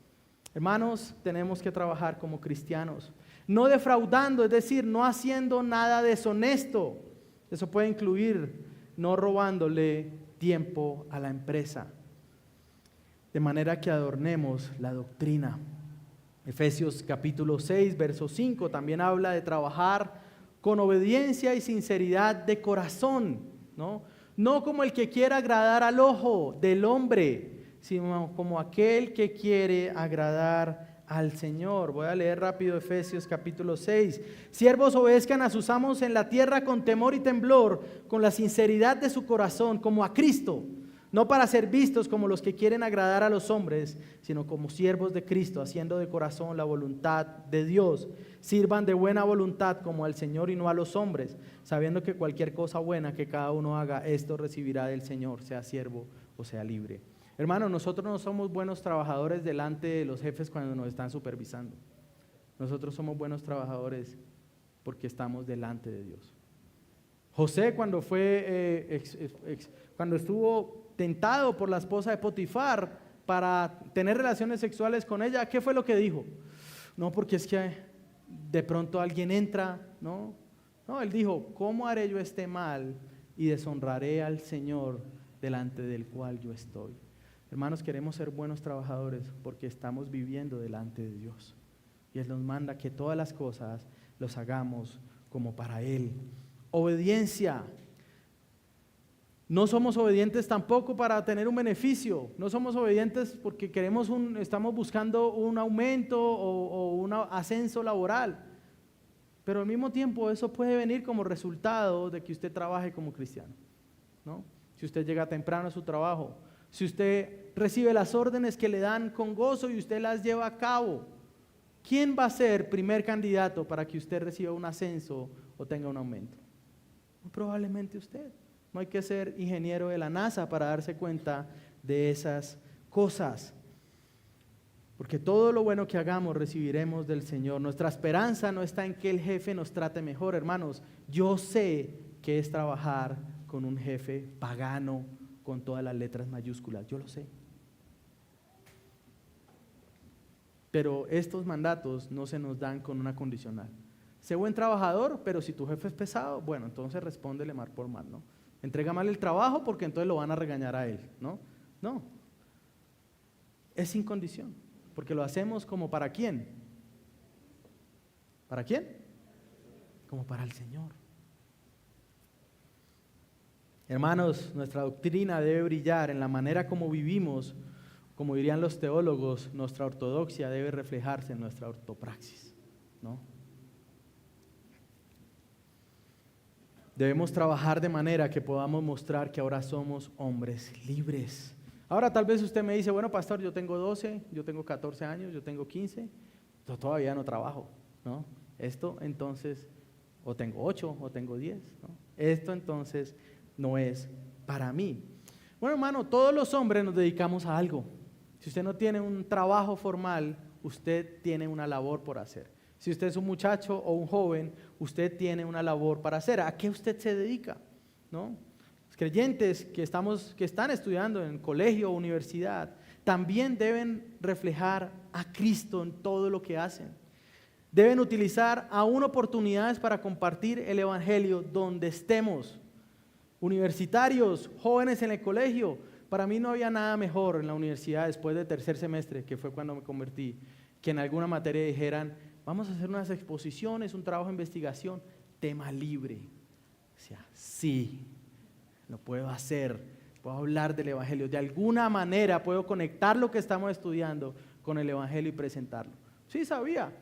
Hermanos, tenemos que trabajar como cristianos. No defraudando, es decir, no haciendo nada deshonesto. Eso puede incluir no robándole tiempo a la empresa. De manera que adornemos la doctrina. Efesios capítulo 6, verso 5 también habla de trabajar con obediencia y sinceridad de corazón, ¿no? No como el que quiera agradar al ojo del hombre, sino como aquel que quiere agradar al Señor. Voy a leer rápido Efesios capítulo 6. Siervos, obedezcan a sus amos en la tierra con temor y temblor, con la sinceridad de su corazón, como a Cristo, no para ser vistos como los que quieren agradar a los hombres, sino como siervos de Cristo, haciendo de corazón la voluntad de Dios. Sirvan de buena voluntad como al Señor y no a los hombres, sabiendo que cualquier cosa buena que cada uno haga, esto recibirá del Señor, sea siervo o sea libre. Hermanos, nosotros no somos buenos trabajadores delante de los jefes cuando nos están supervisando. Nosotros somos buenos trabajadores porque estamos delante de Dios. José cuando estuvo tentado por la esposa de Potifar para tener relaciones sexuales con ella, ¿qué fue lo que dijo? No, porque es que de pronto alguien entra, ¿no? No, él dijo, ¿cómo haré yo este mal y deshonraré al Señor delante del cual yo estoy? Hermanos, queremos ser buenos trabajadores porque estamos viviendo delante de Dios. Y Él nos manda que todas las cosas los hagamos como para Él. Obediencia. No somos obedientes tampoco para tener un beneficio. No somos obedientes porque estamos buscando un aumento o un ascenso laboral. Pero al mismo tiempo eso puede venir como resultado de que usted trabaje como cristiano, ¿no? Si usted llega temprano a su trabajo, si usted recibe las órdenes que le dan con gozo y usted las lleva a cabo, ¿quién va a ser primer candidato para que usted reciba un ascenso o tenga un aumento? Muy probablemente usted. No hay que ser ingeniero de la NASA para darse cuenta de esas cosas. Porque todo lo bueno que hagamos recibiremos del Señor. Nuestra esperanza no está en que el jefe nos trate mejor, hermanos. Yo sé que es trabajar con un jefe pagano con todas las letras mayúsculas. Yo lo sé. Pero estos mandatos no se nos dan con una condicional. Sé buen trabajador, pero si tu jefe es pesado, bueno, entonces respóndele mal por mal, ¿no? Entrega mal el trabajo porque entonces lo van a regañar a él, ¿no? No. Es sin condición, porque lo hacemos como ¿para quién? ¿Para quién? Como para el Señor. Hermanos, nuestra doctrina debe brillar en la manera como vivimos. Como dirían los teólogos, nuestra ortodoxia debe reflejarse en nuestra ortopraxis, ¿no? Debemos trabajar de manera que podamos mostrar que ahora somos hombres libres. Ahora tal vez usted me dice, bueno, pastor, yo tengo 12, yo tengo 14 años, yo tengo 15, yo todavía no trabajo, ¿no? Esto entonces, o tengo 8, o tengo 10, ¿no? Esto entonces no es para mí. Bueno, hermano, todos los hombres nos dedicamos a algo. Si usted no tiene un trabajo formal, usted tiene una labor por hacer. Si usted es un muchacho o un joven, usted tiene una labor para hacer. ¿A qué usted se dedica? ¿No? Los creyentes que están estudiando en colegio o universidad también deben reflejar a Cristo en todo lo que hacen. Deben utilizar aún oportunidades para compartir el evangelio donde estemos. Universitarios, jóvenes en el colegio, para mí no había nada mejor en la universidad después del tercer semestre, que fue cuando me convertí, que en alguna materia dijeran, vamos a hacer unas exposiciones, un trabajo de investigación, tema libre. O sea, sí, lo puedo hacer, puedo hablar del evangelio, de alguna manera puedo conectar lo que estamos estudiando con el evangelio y presentarlo. Sí, sabía,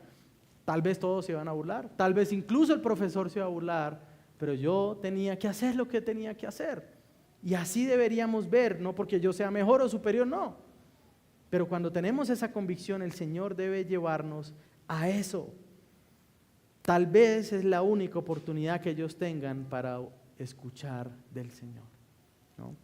tal vez todos se iban a burlar, tal vez incluso el profesor se iba a burlar, pero yo tenía que hacer lo que tenía que hacer. Y así deberíamos ver, no porque yo sea mejor o superior, no. Pero cuando tenemos esa convicción, el Señor debe llevarnos a eso. Tal vez es la única oportunidad que ellos tengan para escuchar del Señor, ¿no?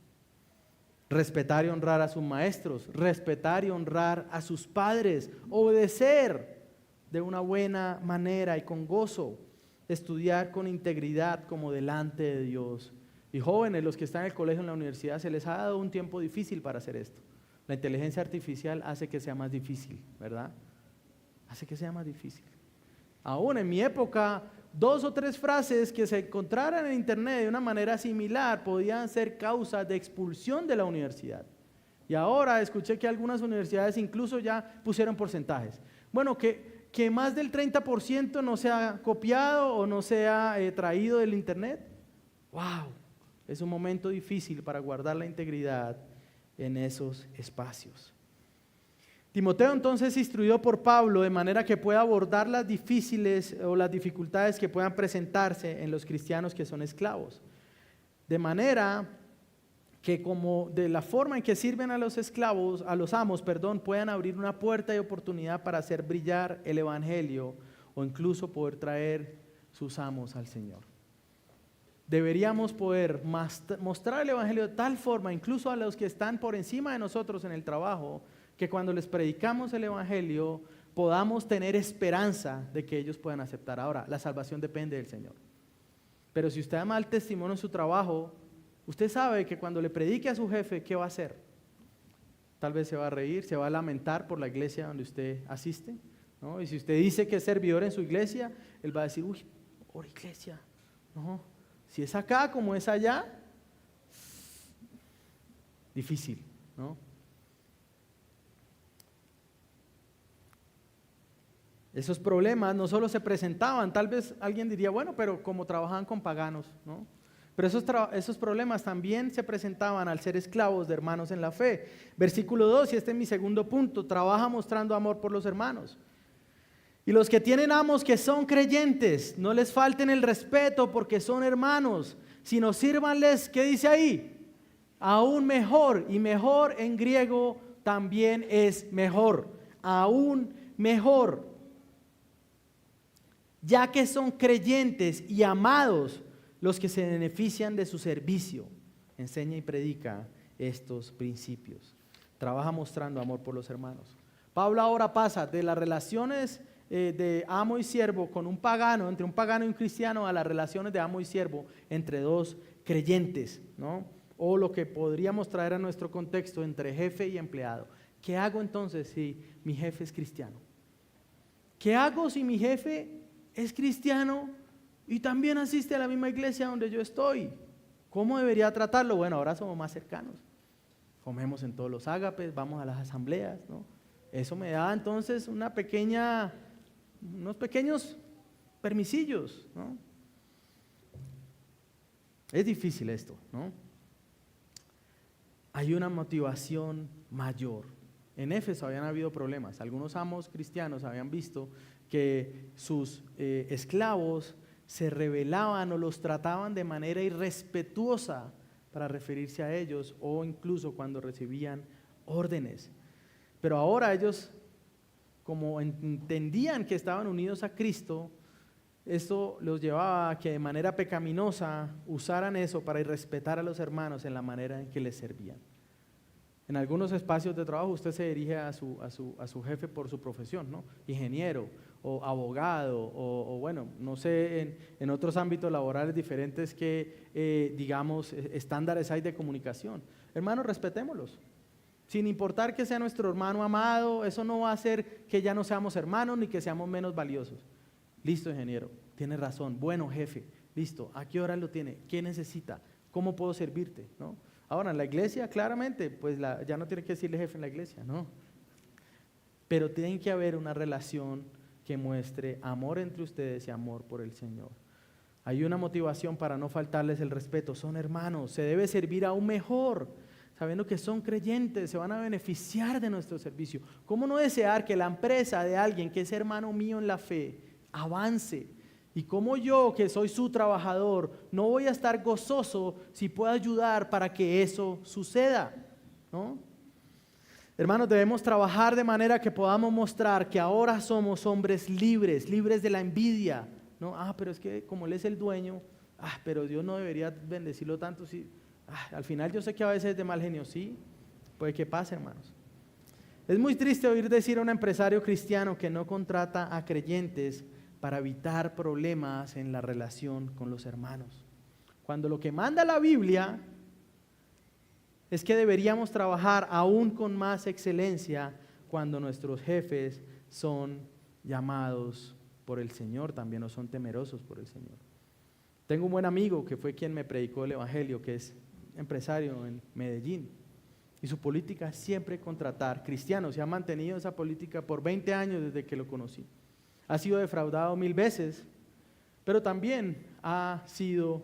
Respetar y honrar a sus maestros, respetar y honrar a sus padres, obedecer de una buena manera y con gozo, estudiar con integridad como delante de Dios. Y jóvenes, los que están en el colegio, en la universidad, se les ha dado un tiempo difícil para hacer esto. La inteligencia artificial hace que sea más difícil, ¿verdad? Hace que sea más difícil. Aún en mi época, 2 o 3 frases que se encontraran en internet de una manera similar podían ser causa de expulsión de la universidad. Y ahora escuché que algunas universidades incluso ya pusieron porcentajes. Bueno, que más del 30% no se ha copiado o no se ha traído del internet. ¡Wow! Es un momento difícil para guardar la integridad en esos espacios. Timoteo entonces instruido por Pablo de manera que pueda abordar las difíciles o las dificultades que puedan presentarse en los cristianos que son esclavos. De manera que como de la forma en que sirven a los esclavos, a los amos, puedan abrir una puerta de oportunidad para hacer brillar el evangelio o incluso poder traer sus amos al Señor. Deberíamos poder mostrar el evangelio de tal forma, incluso a los que están por encima de nosotros en el trabajo, que cuando les predicamos el evangelio podamos tener esperanza de que ellos puedan aceptar. Ahora, la salvación depende del Señor. Pero si usted da mal testimonio en su trabajo, usted sabe que cuando le predique a su jefe, ¿qué va a hacer? Tal vez se va a reír, se va a lamentar por la iglesia donde usted asiste, ¿no? Y si usted dice que es servidor en su iglesia, él va a decir, uy, por iglesia, no. Si es acá como es allá, difícil, ¿no? Esos problemas no solo se presentaban, tal vez alguien diría, bueno, pero como trabajaban con paganos, ¿no? Pero esos problemas también se presentaban al ser esclavos de hermanos en la fe. Versículo 2, y este es mi segundo punto, trabaja mostrando amor por los hermanos. Y los que tienen amos que son creyentes, no les falten el respeto porque son hermanos, sino sírvanles, ¿qué dice ahí? Aún mejor, y mejor en griego también es mejor, aún mejor. Ya que son creyentes y amados los que se benefician de su servicio. Enseña y predica estos principios. Trabaja mostrando amor por los hermanos. Pablo ahora pasa de las relaciones de amo y siervo con un pagano, entre un pagano y un cristiano, a las relaciones de amo y siervo entre dos creyentes, ¿no? O lo que podríamos traer a nuestro contexto entre jefe y empleado. ¿Qué hago entonces si mi jefe es cristiano? ¿Qué hago si mi jefe es cristiano y también asiste a la misma iglesia donde yo estoy? ¿Cómo debería tratarlo? Bueno, ahora somos más cercanos. Comemos en todos los ágapes, vamos a las asambleas, ¿no? Eso me da entonces unos pequeños permisillos, ¿no? Es difícil esto, ¿no? Hay una motivación mayor. En Éfeso habían habido problemas. Algunos amos cristianos habían visto que sus esclavos se rebelaban o los trataban de manera irrespetuosa para referirse a ellos, o incluso cuando recibían órdenes. Pero ahora ellos, como entendían que estaban unidos a Cristo, esto los llevaba a que de manera pecaminosa usaran eso para irrespetar a los hermanos en la manera en que les servían. En algunos espacios de trabajo usted se dirige a su jefe por su profesión, ¿no? Ingeniero o abogado o bueno, no sé, en otros ámbitos laborales diferentes que, digamos, estándares hay de comunicación. Hermanos, respetémoslos. Sin importar que sea nuestro hermano amado, eso no va a hacer que ya no seamos hermanos ni que seamos menos valiosos. Listo, ingeniero, tiene razón. Bueno, jefe, listo. ¿A qué hora lo tiene? ¿Qué necesita? ¿Cómo puedo servirte? ¿No? Ahora, en la iglesia, claramente, pues ya no tiene que decirle jefe en la iglesia, ¿no? Pero tiene que haber una relación que muestre amor entre ustedes y amor por el Señor. Hay una motivación para no faltarles el respeto. Son hermanos, se debe servir aún mejor, sabiendo que son creyentes, se van a beneficiar de nuestro servicio. ¿Cómo no desear que la empresa de alguien que es hermano mío en la fe avance? Y como yo, que soy su trabajador, no voy a estar gozoso si puedo ayudar para que eso suceda, ¿no? Hermanos, debemos trabajar de manera que podamos mostrar que ahora somos hombres libres, libres de la envidia, ¿no? Pero es que como él es el dueño, pero Dios no debería bendecirlo tanto. Si, al final yo sé que a veces es de mal genio, sí, puede que pase, hermanos. Es muy triste oír decir a un empresario cristiano que no contrata a creyentes para evitar problemas en la relación con los hermanos. Cuando lo que manda la Biblia es que deberíamos trabajar aún con más excelencia cuando nuestros jefes son llamados por el Señor también, o son temerosos por el Señor. Tengo un buen amigo que fue quien me predicó el Evangelio, que es empresario en Medellín, y su política es siempre contratar cristianos. Se ha mantenido esa política por 20 años desde que lo conocí. Ha sido defraudado 1000 veces, pero también ha sido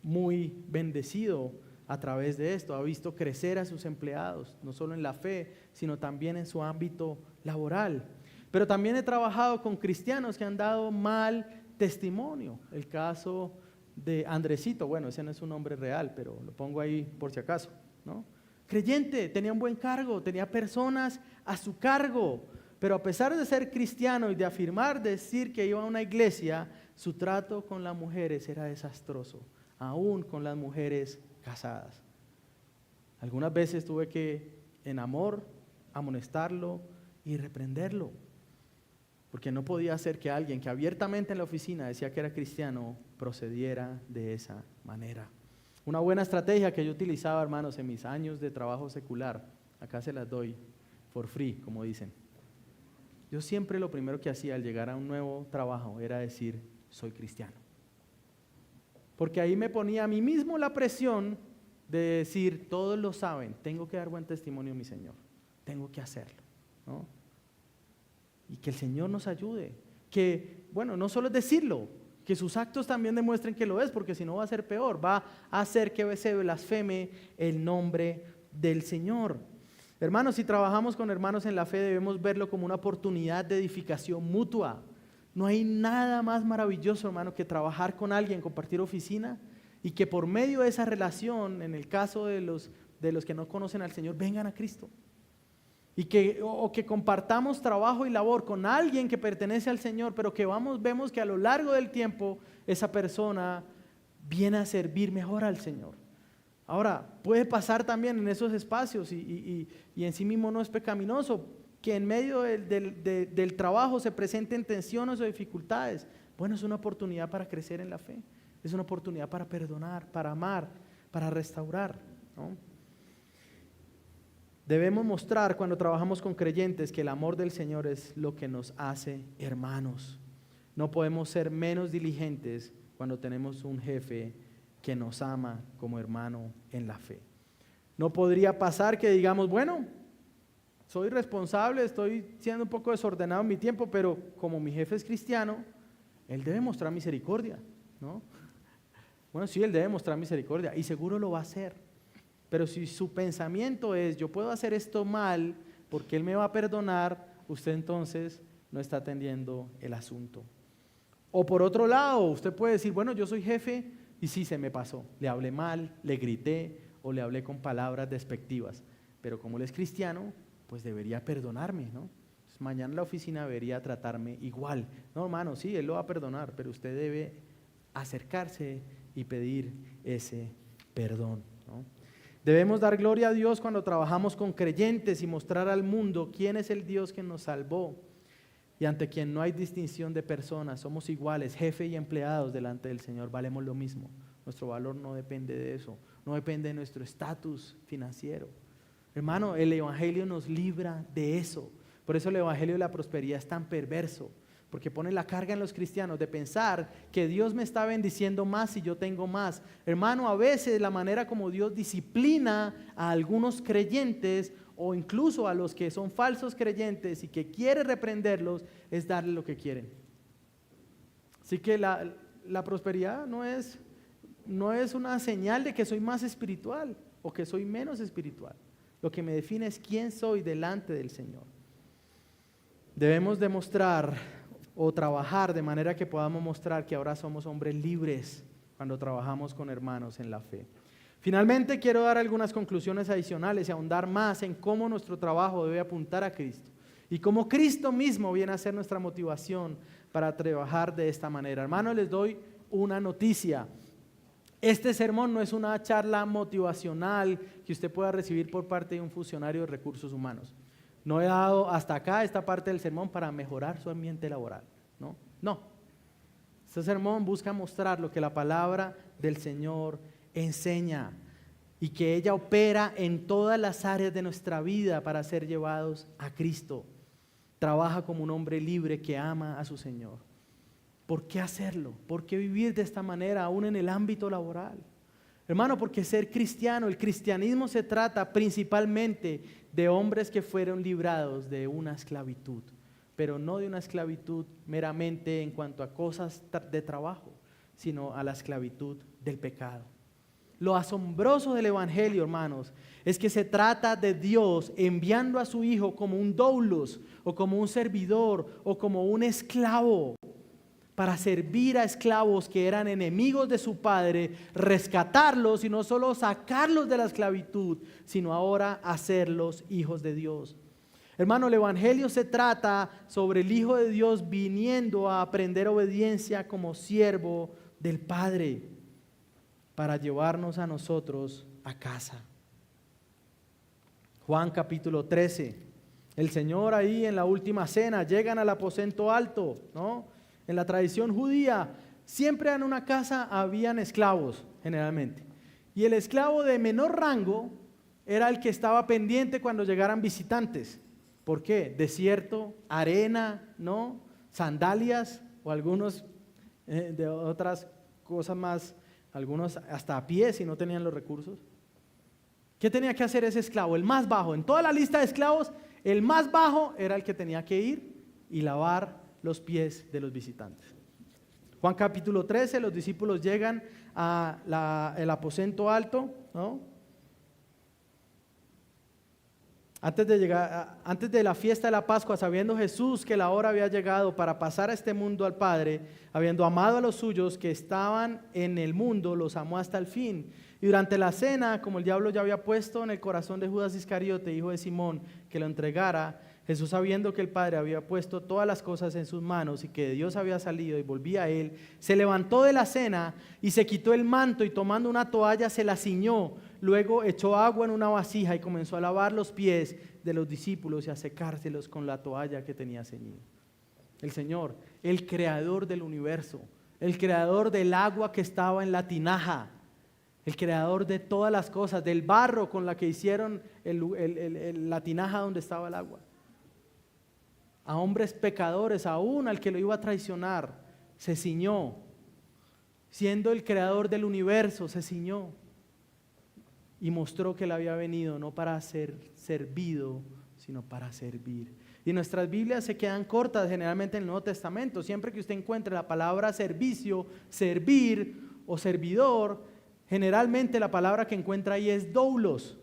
muy bendecido a través de esto. Ha visto crecer a sus empleados, no solo en la fe, sino también en su ámbito laboral. Pero también he trabajado con cristianos que han dado mal testimonio. El caso de Andresito, bueno, ese no es un nombre real, pero lo pongo ahí por si acaso, ¿no? Creyente, tenía un buen cargo, tenía personas a su cargo, pero a pesar de ser cristiano y de afirmar, decir que iba a una iglesia, su trato con las mujeres era desastroso, aún con las mujeres casadas. Algunas veces tuve que, en amor, amonestarlo y reprenderlo, porque no podía hacer que alguien que abiertamente en la oficina decía que era cristiano procediera de esa manera. Una buena estrategia que yo utilizaba, hermanos, en mis años de trabajo secular, acá se las doy for free, como dicen. Yo siempre lo primero que hacía al llegar a un nuevo trabajo era decir, soy cristiano. Porque ahí me ponía a mí mismo la presión de decir, todos lo saben, tengo que dar buen testimonio a mi Señor, tengo que hacerlo, ¿no? Y que el Señor nos ayude, que, bueno, no solo es decirlo, Que sus actos también demuestren que lo es, porque si no va a ser peor, va a hacer que se blasfeme el nombre del Señor. Hermanos, si trabajamos con hermanos en la fe, debemos verlo como una oportunidad de edificación mutua. No hay nada más maravilloso, hermano, que trabajar con alguien, compartir oficina, y que por medio de esa relación, en el caso de los que no conocen al Señor, vengan a Cristo. Y que compartamos trabajo y labor con alguien que pertenece al Señor, pero que vemos que a lo largo del tiempo esa persona viene a servir mejor al Señor. Ahora, puede pasar también en esos espacios y en sí mismo no es pecaminoso, que en medio del trabajo se presenten tensiones o dificultades. Bueno, es una oportunidad para crecer en la fe, es una oportunidad para perdonar, para amar, para restaurar, ¿no? Debemos mostrar cuando trabajamos con creyentes que el amor del Señor es lo que nos hace hermanos. No podemos ser menos diligentes cuando tenemos un jefe que nos ama como hermano en la fe. No podría pasar que digamos, bueno, soy responsable, estoy siendo un poco desordenado en mi tiempo, pero como mi jefe es cristiano, él debe mostrar misericordia, ¿no? Bueno, sí, él debe mostrar misericordia y seguro lo va a hacer. Pero si su pensamiento es, yo puedo hacer esto mal porque él me va a perdonar, usted entonces no está atendiendo el asunto. O por otro lado, usted puede decir, bueno, yo soy jefe y sí se me pasó, le hablé mal, le grité o le hablé con palabras despectivas, pero como él es cristiano, pues debería perdonarme, ¿no? Entonces, mañana en la oficina debería tratarme igual. No, hermano, sí, él lo va a perdonar, pero usted debe acercarse y pedir ese perdón, ¿no? Debemos dar gloria a Dios cuando trabajamos con creyentes y mostrar al mundo quién es el Dios que nos salvó y ante quien no hay distinción de personas, somos iguales, jefe y empleados delante del Señor, valemos lo mismo. Nuestro valor no depende de eso, no depende de nuestro estatus financiero. Hermano, el Evangelio nos libra de eso. Por eso el Evangelio de la prosperidad es tan perverso, porque pone la carga en los cristianos de pensar que Dios me está bendiciendo más si yo tengo más. Hermano, a veces la manera como Dios disciplina a algunos creyentes o incluso a los que son falsos creyentes y que quiere reprenderlos es darle lo que quieren. Así que la prosperidad no es una señal de que soy más espiritual o que soy menos espiritual. Lo que me define es quién soy delante del Señor. Debemos demostrar o trabajar de manera que podamos mostrar que ahora somos hombres libres cuando trabajamos con hermanos en la fe. Finalmente quiero dar algunas conclusiones adicionales y ahondar más en cómo nuestro trabajo debe apuntar a Cristo y cómo Cristo mismo viene a ser nuestra motivación para trabajar de esta manera. Hermanos, les doy una noticia. Este sermón no es una charla motivacional que usted pueda recibir por parte de un funcionario de recursos humanos. No he dado hasta acá esta parte del sermón para mejorar su ambiente laboral, no. Este sermón busca mostrar lo que la palabra del Señor enseña y que ella opera en todas las áreas de nuestra vida para ser llevados a Cristo. Trabaja como un hombre libre que ama a su Señor. ¿Por qué hacerlo? ¿Por qué vivir de esta manera aún en el ámbito laboral? Hermano, porque ser cristiano, el cristianismo se trata principalmente de hombres que fueron librados de una esclavitud, pero no de una esclavitud meramente en cuanto a cosas de trabajo, sino a la esclavitud del pecado. Lo asombroso del Evangelio, hermanos, es que se trata de Dios enviando a su Hijo como un doulos, o como un servidor, o como un esclavo, para servir a esclavos que eran enemigos de su padre, rescatarlos y no solo sacarlos de la esclavitud, sino ahora hacerlos hijos de Dios. Hermano, el Evangelio se trata sobre el Hijo de Dios viniendo a aprender obediencia como siervo del Padre para llevarnos a nosotros a casa. Juan capítulo 13, el Señor ahí en la última cena, llegan al aposento alto, ¿no? En la tradición judía, siempre en una casa habían esclavos, generalmente. Y el esclavo de menor rango era el que estaba pendiente cuando llegaran visitantes. ¿Por qué? Desierto, arena, ¿no? Sandalias o algunos de otras cosas más, algunos hasta a pie si no tenían los recursos. ¿Qué tenía que hacer ese esclavo? El más bajo. En toda la lista de esclavos, el más bajo era el que tenía que ir y lavar los pies de los visitantes. Juan capítulo 13, los discípulos llegan al aposento alto, ¿no? Antes de la fiesta de la Pascua, sabiendo Jesús que la hora había llegado para pasar a este mundo al Padre, habiendo amado a los suyos que estaban en el mundo, los amó hasta el fin. Y durante la cena, como el diablo ya había puesto en el corazón de Judas Iscariote, hijo de Simón, que lo entregara, Jesús, sabiendo que el Padre había puesto todas las cosas en sus manos y que de Dios había salido y volvía a él, se levantó de la cena y se quitó el manto y tomando una toalla se la ciñó. Luego echó agua en una vasija y comenzó a lavar los pies de los discípulos y a secárselos con la toalla que tenía ceñido. El Señor, el creador del universo, el creador del agua que estaba en la tinaja, el creador de todas las cosas, del barro con la que hicieron la tinaja donde estaba el agua. A hombres pecadores, aún al que lo iba a traicionar, se ciñó. Siendo el creador del universo, se ciñó. Y mostró que él había venido no para ser servido, sino para servir. Y nuestras Biblias se quedan cortas generalmente en el Nuevo Testamento. Siempre que usted encuentre la palabra servicio, servir o servidor, generalmente la palabra que encuentra ahí es doulos.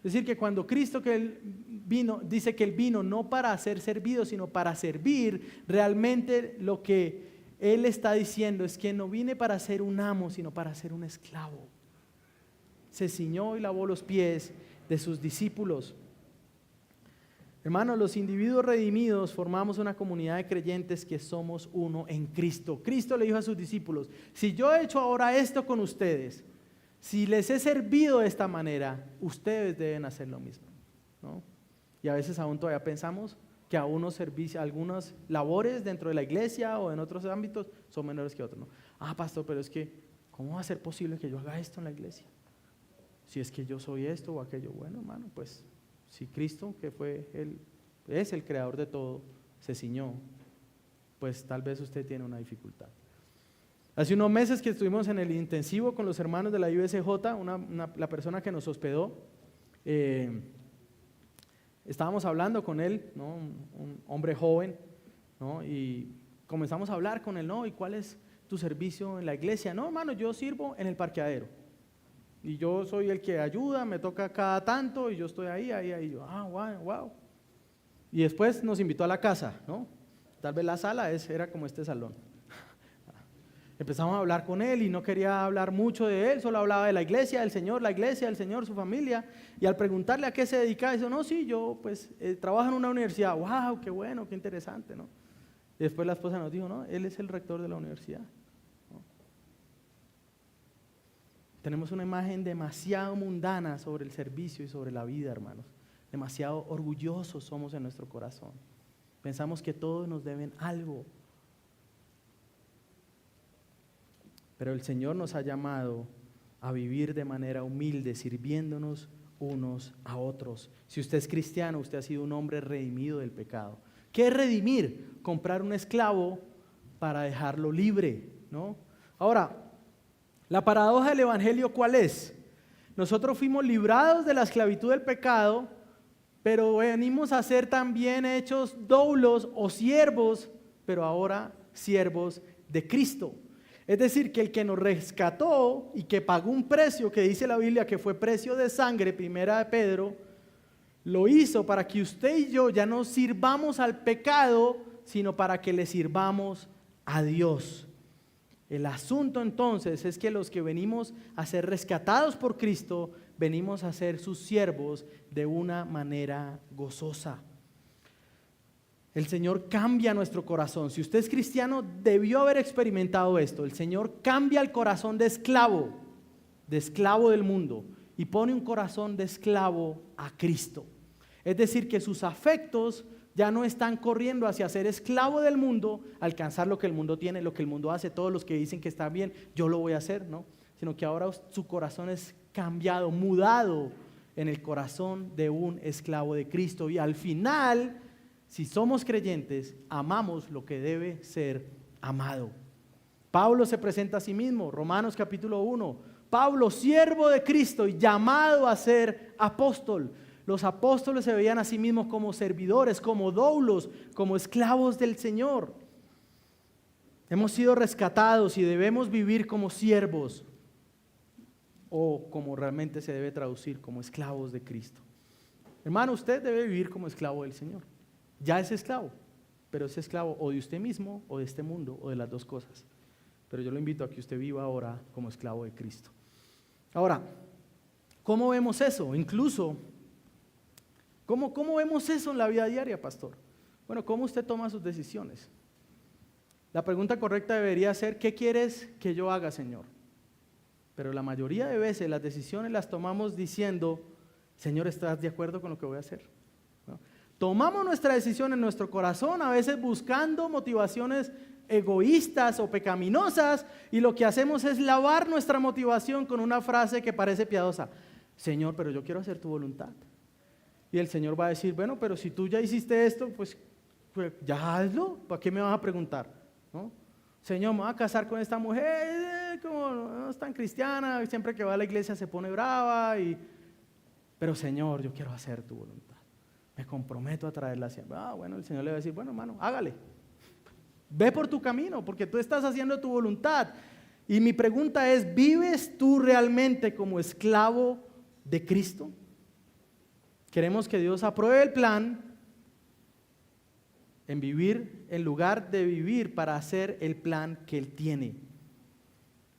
Es decir, que cuando Cristo que él vino, dice que él vino no para ser servido, sino para servir, realmente lo que él está diciendo es que no vine para ser un amo, sino para ser un esclavo. Se ciñó y lavó los pies de sus discípulos. Hermanos, los individuos redimidos formamos una comunidad de creyentes que somos uno en Cristo. Cristo le dijo a sus discípulos: si yo he hecho ahora esto con ustedes, si les he servido de esta manera, ustedes deben hacer lo mismo, ¿no? Y a veces aún todavía pensamos que algunas labores dentro de la iglesia o en otros ámbitos son menores que otros, ¿no? Pastor, pero es que ¿cómo va a ser posible que yo haga esto en la iglesia? Si es que yo soy esto o aquello. Bueno, hermano, pues si Cristo, que es el creador de todo, se ciñó, pues tal vez usted tiene una dificultad. Hace unos meses que estuvimos en el intensivo con los hermanos de la IBCJ, la persona que nos hospedó, estábamos hablando con él, ¿no? Un hombre joven, ¿no? Y comenzamos a hablar con él, ¿no? ¿Y cuál es tu servicio en la iglesia? No, hermano, yo sirvo en el parqueadero. Y yo soy el que ayuda, me toca cada tanto y yo estoy ahí. Yo, wow. Y después nos invitó a la casa, ¿no? Tal vez la sala era como este salón. Empezamos a hablar con él y no quería hablar mucho de él, solo hablaba de la iglesia del Señor, su familia. Y al preguntarle a qué se dedicaba, dice: no, sí, yo pues trabajo en una universidad. Wow, qué bueno, qué interesante, ¿no? Y después la esposa nos dijo: no, él es el rector de la universidad. Tenemos una imagen demasiado mundana sobre el servicio y sobre la vida, hermanos. Demasiado orgullosos somos en nuestro corazón. Pensamos que todos nos deben algo. Pero el Señor nos ha llamado a vivir de manera humilde, sirviéndonos unos a otros. Si usted es cristiano, usted ha sido un hombre redimido del pecado. ¿Qué es redimir? Comprar un esclavo para dejarlo libre, ¿no? Ahora, la paradoja del evangelio, ¿cuál es? Nosotros fuimos librados de la esclavitud del pecado, pero venimos a ser también hechos doulos o siervos, pero ahora siervos de Cristo. Es decir, que el que nos rescató y que pagó un precio, que dice la Biblia que fue precio de sangre, primera de Pedro, lo hizo para que usted y yo ya no sirvamos al pecado, sino para que le sirvamos a Dios. El asunto entonces es que los que venimos a ser rescatados por Cristo, venimos a ser sus siervos de una manera gozosa. El Señor cambia nuestro corazón. Si usted es cristiano, debió haber experimentado esto. El Señor cambia el corazón de esclavo del mundo, y pone un corazón de esclavo a Cristo. Es decir, que sus afectos ya no están corriendo hacia ser esclavo del mundo, alcanzar lo que el mundo tiene, lo que el mundo hace. Todos los que dicen que está bien, yo lo voy a hacer, ¿no? Sino que ahora su corazón es cambiado, mudado en el corazón de un esclavo de Cristo. Y al final, si somos creyentes, amamos lo que debe ser amado. Pablo se presenta a sí mismo, Romanos capítulo 1. Pablo, siervo de Cristo y llamado a ser apóstol. Los apóstoles se veían a sí mismos como servidores, como doulos, como esclavos del Señor. Hemos sido rescatados y debemos vivir como siervos, o como realmente se debe traducir, como esclavos de Cristo. Hermano, usted debe vivir como esclavo del Señor. Ya es esclavo, pero es esclavo o de usted mismo, o de este mundo, o de las dos cosas. Pero yo lo invito a que usted viva ahora como esclavo de Cristo. Ahora, ¿cómo vemos eso? Incluso, ¿cómo vemos eso en la vida diaria, pastor? Bueno, ¿cómo usted toma sus decisiones? La pregunta correcta debería ser, ¿qué quieres que yo haga, Señor? Pero la mayoría de veces las decisiones las tomamos diciendo, Señor, ¿estás de acuerdo con lo que voy a hacer? ¿No? Tomamos nuestra decisión en nuestro corazón, a veces buscando motivaciones egoístas o pecaminosas, y lo que hacemos es lavar nuestra motivación con una frase que parece piadosa. Señor, pero yo quiero hacer tu voluntad. Y el Señor va a decir, bueno, pero si tú ya hiciste esto, pues ya hazlo, ¿para qué me vas a preguntar? ¿No? Señor, me voy a casar con esta mujer, como no es tan cristiana, siempre que va a la iglesia se pone brava, pero Señor, yo quiero hacer tu voluntad, me comprometo a traerla hacia. Bueno, el Señor le va a decir, bueno, hermano, hágale, ve por tu camino, porque tú estás haciendo tu voluntad. Y mi pregunta es, ¿vives tú realmente como esclavo de Cristo? Queremos que Dios apruebe el plan en vivir, en lugar de vivir para hacer el plan que Él tiene.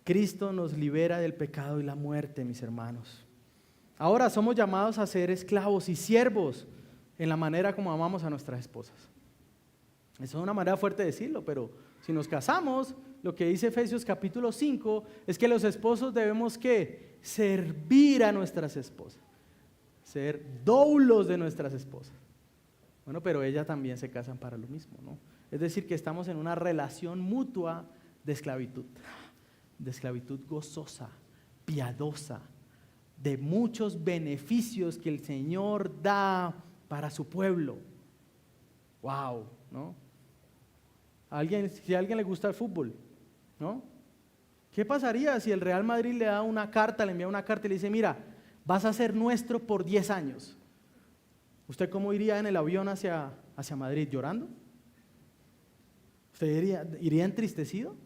Cristo nos libera del pecado y la muerte, mis hermanos. Ahora somos llamados a ser esclavos y siervos en la manera como amamos a nuestras esposas. Eso es una manera fuerte de decirlo, pero si nos casamos, lo que dice Efesios capítulo 5 es que los esposos debemos ¿qué? Servir a nuestras esposas, ser doulos de nuestras esposas. Bueno, pero ellas también se casan para lo mismo, ¿no? Es decir, que estamos en una relación mutua de esclavitud gozosa, piadosa, de muchos beneficios que el Señor da para su pueblo. Wow, ¿no? Si a alguien le gusta el fútbol, ¿no? ¿Qué pasaría si el Real Madrid le envía una carta y le dice, mira, vas a ser nuestro por 10 años? ¿Usted cómo iría en el avión hacia Madrid? ¿Llorando? ¿Usted iría entristecido?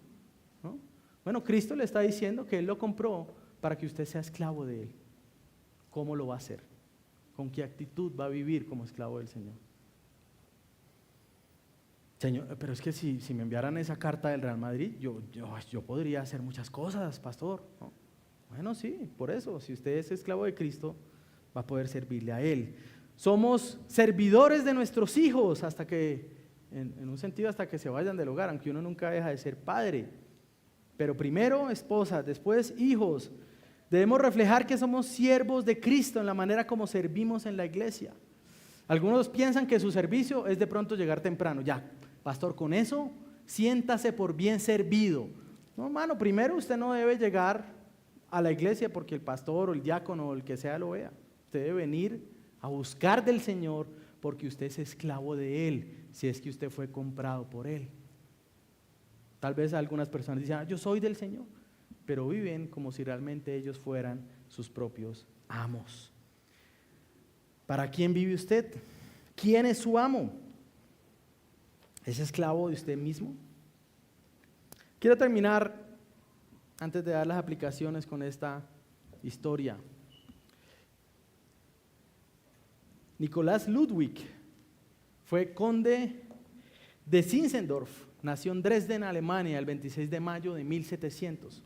¿No? Bueno, Cristo le está diciendo que Él lo compró para que usted sea esclavo de Él. ¿Cómo lo va a hacer? ¿Con qué actitud va a vivir como esclavo del Señor? Señor, pero es que si me enviaran esa carta del Real Madrid, yo podría hacer muchas cosas, pastor, ¿no? Bueno, sí, por eso, si usted es esclavo de Cristo, va a poder servirle a Él. Somos servidores de nuestros hijos hasta que, en un sentido, hasta que se vayan del hogar, aunque uno nunca deja de ser padre. Pero primero esposas, después hijos. Debemos reflejar que somos siervos de Cristo en la manera como servimos en la iglesia. Algunos piensan que su servicio es de pronto llegar temprano. Ya, pastor, con eso, siéntase por bien servido. No, hermano, primero usted no debe llegar a la iglesia porque el pastor o el diácono o el que sea lo vea. Usted debe venir a buscar del Señor porque usted es esclavo de Él, si es que usted fue comprado por Él. Tal vez algunas personas dicen, yo soy del Señor, pero viven como si realmente ellos fueran sus propios amos. ¿Para quién vive usted? ¿Quién es su amo? ¿Es esclavo de usted mismo? Quiero terminar, antes de dar las aplicaciones, con esta historia. Nicolás Ludwig fue conde de Zinzendorf, nació en Dresden, Alemania, el 26 de mayo de 1700.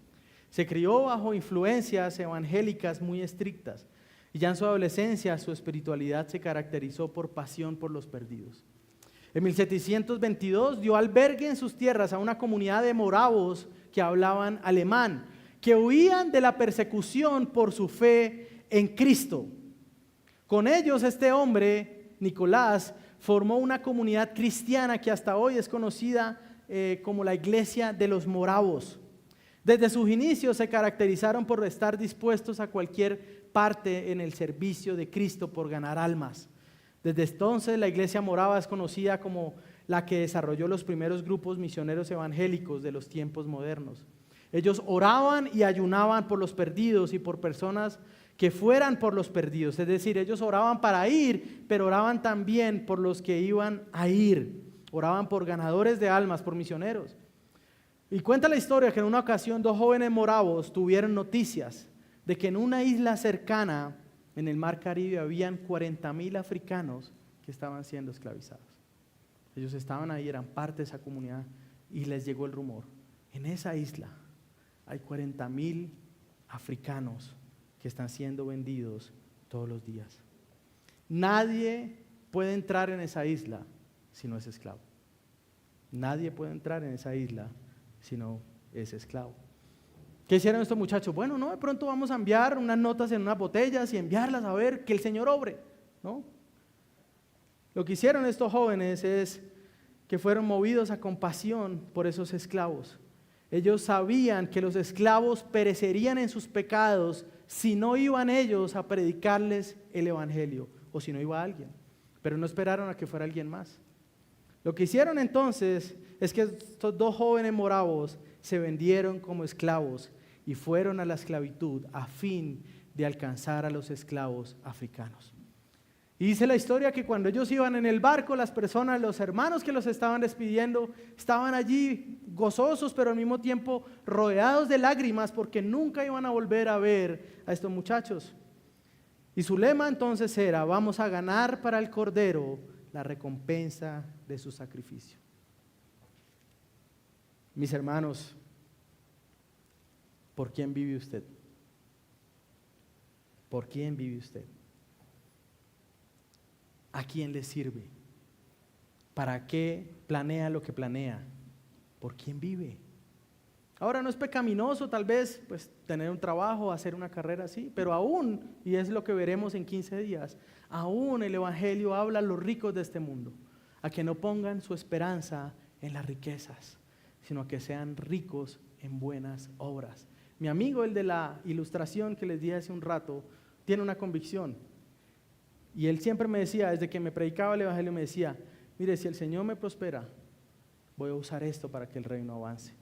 Se crió bajo influencias evangélicas muy estrictas y ya en su adolescencia su espiritualidad se caracterizó por pasión por los perdidos. En 1722 dio albergue en sus tierras a una comunidad de moravos que hablaban alemán, que huían de la persecución por su fe en Cristo. Con ellos este hombre, Nicolás, formó una comunidad cristiana que hasta hoy es conocida como la Iglesia de los Moravos. Desde sus inicios se caracterizaron por estar dispuestos a cualquier parte en el servicio de Cristo por ganar almas. Desde entonces la Iglesia Morava es conocida como la que desarrolló los primeros grupos misioneros evangélicos de los tiempos modernos. Ellos oraban y ayunaban por los perdidos y por personas que fueran por los perdidos, es decir, ellos oraban para ir, pero oraban también por los que iban a ir, oraban por ganadores de almas, por misioneros. Y cuenta la historia que en una ocasión dos jóvenes moravos tuvieron noticias de que en una isla cercana, en el mar Caribe, habían 40,000 africanos que estaban siendo esclavizados. Ellos estaban ahí, eran parte de esa comunidad y les llegó el rumor. En esa isla hay 40,000 africanos que están siendo vendidos todos los días. Nadie puede entrar en esa isla si no es esclavo. Nadie puede entrar en esa isla si no es esclavo. ¿Qué hicieron estos muchachos? Bueno, no, de pronto vamos a enviar unas notas en unas botellas y enviarlas a ver que el Señor obre, ¿no? Lo que hicieron estos jóvenes es que fueron movidos a compasión por esos esclavos. Ellos sabían que los esclavos perecerían en sus pecados si no iban ellos a predicarles el evangelio o si no iba alguien, pero no esperaron a que fuera alguien más. Lo que hicieron entonces es que estos dos jóvenes moravos se vendieron como esclavos y fueron a la esclavitud a fin de alcanzar a los esclavos africanos. Y dice la historia que cuando ellos iban en el barco, las personas, los hermanos que los estaban despidiendo, estaban allí gozosos, pero al mismo tiempo rodeados de lágrimas porque nunca iban a volver a ver a estos muchachos. Y su lema entonces era: vamos a ganar para el Cordero la recompensa de su sacrificio. Mis hermanos, ¿por quién vive usted? ¿Por quién vive usted? ¿A quién le sirve? ¿Para qué planea lo que planea? ¿Por quién vive? Ahora, no es pecaminoso tal vez pues tener un trabajo, hacer una carrera así, pero aún, y es lo que veremos en 15 días, aún el Evangelio habla a los ricos de este mundo, a que no pongan su esperanza en las riquezas, sino a que sean ricos en buenas obras. Mi amigo, el de la ilustración que les di hace un rato, tiene una convicción. Y él siempre me decía, desde que me predicaba el Evangelio, me decía: mire, si el Señor me prospera, voy a usar esto para que el reino avance.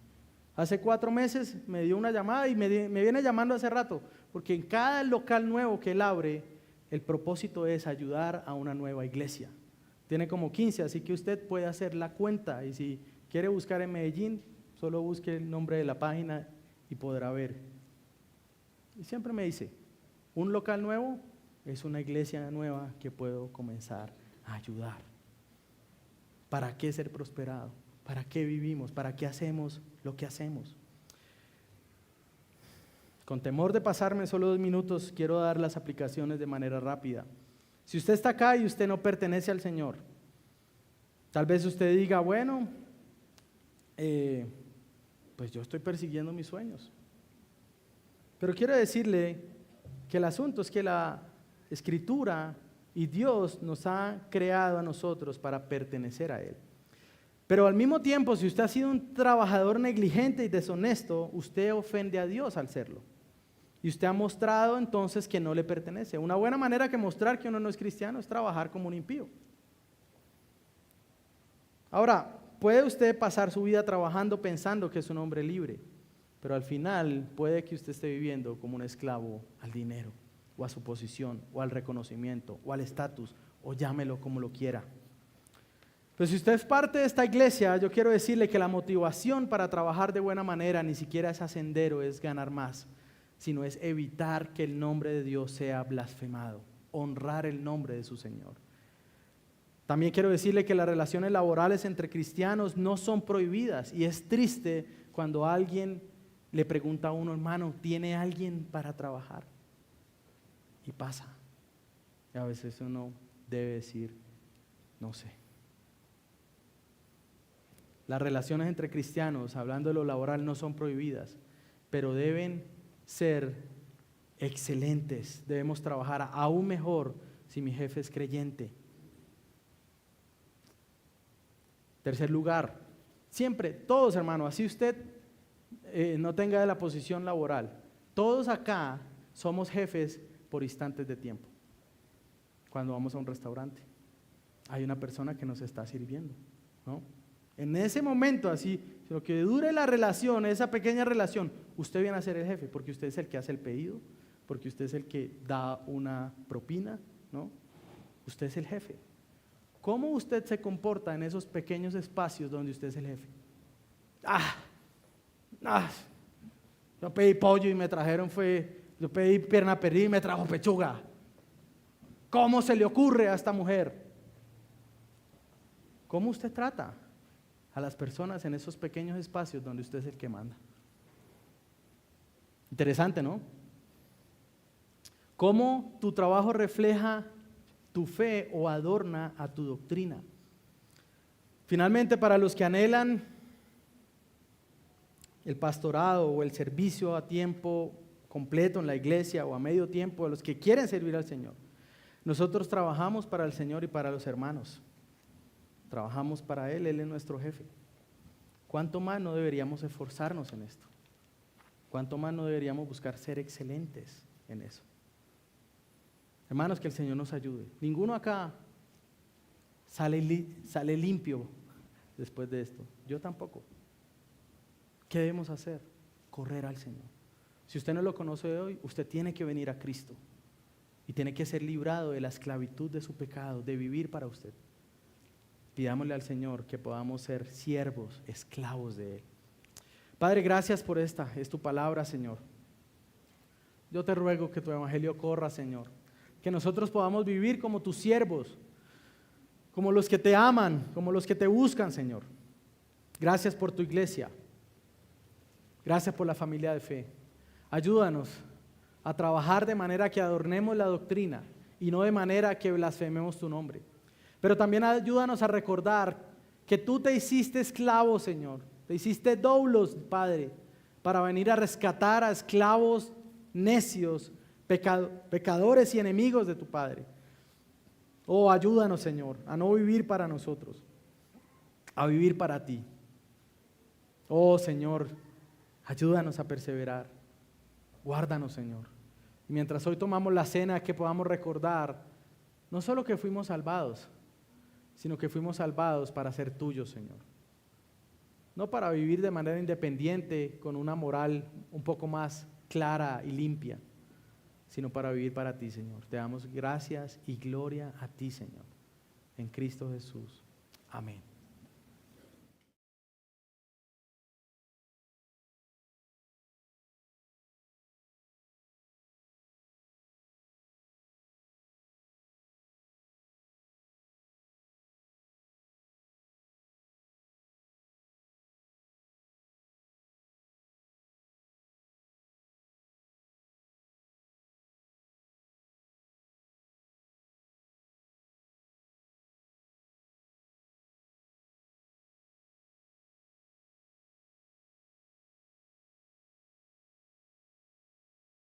Hace 4 meses me dio una llamada y me viene llamando hace rato, porque en cada local nuevo que él abre, el propósito es ayudar a una nueva iglesia. Tiene como 15, así que usted puede hacer la cuenta, y si quiere buscar en Medellín, solo busque el nombre de la página y podrá ver. Y siempre me dice: un local nuevo es una iglesia nueva que puedo comenzar a ayudar. ¿Para qué ser prosperado? ¿Para qué vivimos? ¿Para qué hacemos lo que hacemos? Con temor de pasarme solo 2 minutos, quiero dar las aplicaciones de manera rápida. Si usted está acá y usted no pertenece al Señor, tal vez usted diga: bueno, pues yo estoy persiguiendo mis sueños. Pero quiero decirle que el asunto es que la Escritura y Dios nos ha creado a nosotros para pertenecer a Él. Pero al mismo tiempo, si usted ha sido un trabajador negligente y deshonesto, usted ofende a Dios al serlo. Y usted ha mostrado entonces que no le pertenece. Una buena manera de mostrar que uno no es cristiano es trabajar como un impío. Ahora, puede usted pasar su vida trabajando pensando que es un hombre libre, pero al final puede que usted esté viviendo como un esclavo al dinero, o a su posición, o al reconocimiento, o al estatus, o llámelo como lo quiera. Pero si usted es parte de esta iglesia, yo quiero decirle que la motivación para trabajar de buena manera ni siquiera es ascender o es ganar más, sino es evitar que el nombre de Dios sea blasfemado, honrar el nombre de su Señor. También quiero decirle que las relaciones laborales entre cristianos no son prohibidas, y es triste cuando alguien le pregunta a uno: hermano, ¿tiene alguien para trabajar? Y pasa. Y a veces uno debe decir: no sé. Las relaciones entre cristianos, hablando de lo laboral, no son prohibidas, pero deben ser excelentes. Debemos trabajar aún mejor si mi jefe es creyente. Tercer lugar, siempre, todos, hermano, así usted no tenga la posición laboral, todos acá somos jefes por instantes de tiempo. Cuando vamos a un restaurante, hay una persona que nos está sirviendo, ¿no? En ese momento, así, lo que dure la relación, esa pequeña relación, usted viene a ser el jefe, porque usted es el que hace el pedido, porque usted es el que da una propina, ¿no? Usted es el jefe. ¿Cómo usted se comporta en esos pequeños espacios donde usted es el jefe? Ah, yo pedí pollo y me trajeron yo pedí pierna perdida y me trajo pechuga. ¿Cómo se le ocurre a esta mujer? ¿Cómo usted trata a las personas en esos pequeños espacios donde usted es el que manda? Interesante, ¿no? ¿Cómo tu trabajo refleja tu fe o adorna a tu doctrina? Finalmente, para los que anhelan el pastorado o el servicio a tiempo completo en la iglesia o a medio tiempo, a los que quieren servir al Señor, nosotros trabajamos para el Señor y para los hermanos. Trabajamos para Él es nuestro jefe. ¿Cuánto más no deberíamos esforzarnos en esto? ¿Cuánto más no deberíamos buscar ser excelentes en eso? Hermanos, que el Señor nos ayude. Ninguno acá sale limpio después de esto. Yo tampoco. ¿Qué debemos hacer? Correr al Señor. Si usted no lo conoce hoy, usted tiene que venir a Cristo y tiene que ser librado de la esclavitud de su pecado, de vivir para usted. Pidámosle al Señor que podamos ser siervos, esclavos de Él. Padre, gracias por es tu palabra, Señor. Yo te ruego que tu evangelio corra, Señor. Que nosotros podamos vivir como tus siervos, como los que te aman, como los que te buscan, Señor. Gracias por tu iglesia. Gracias por la familia de fe. Ayúdanos a trabajar de manera que adornemos la doctrina y no de manera que blasfememos tu nombre. Pero también ayúdanos a recordar que tú te hiciste esclavo, Señor. Te hiciste doulos, Padre, para venir a rescatar a esclavos necios, pecadores y enemigos de tu Padre. Oh, ayúdanos, Señor, a no vivir para nosotros, a vivir para ti. Oh, Señor, ayúdanos a perseverar. Guárdanos, Señor. Y mientras hoy tomamos la cena, que podamos recordar no solo que fuimos salvados, sino que fuimos salvados para ser tuyos, Señor. No para vivir de manera independiente, con una moral un poco más clara y limpia, sino para vivir para ti, Señor. Te damos gracias y gloria a ti, Señor. En Cristo Jesús. Amén.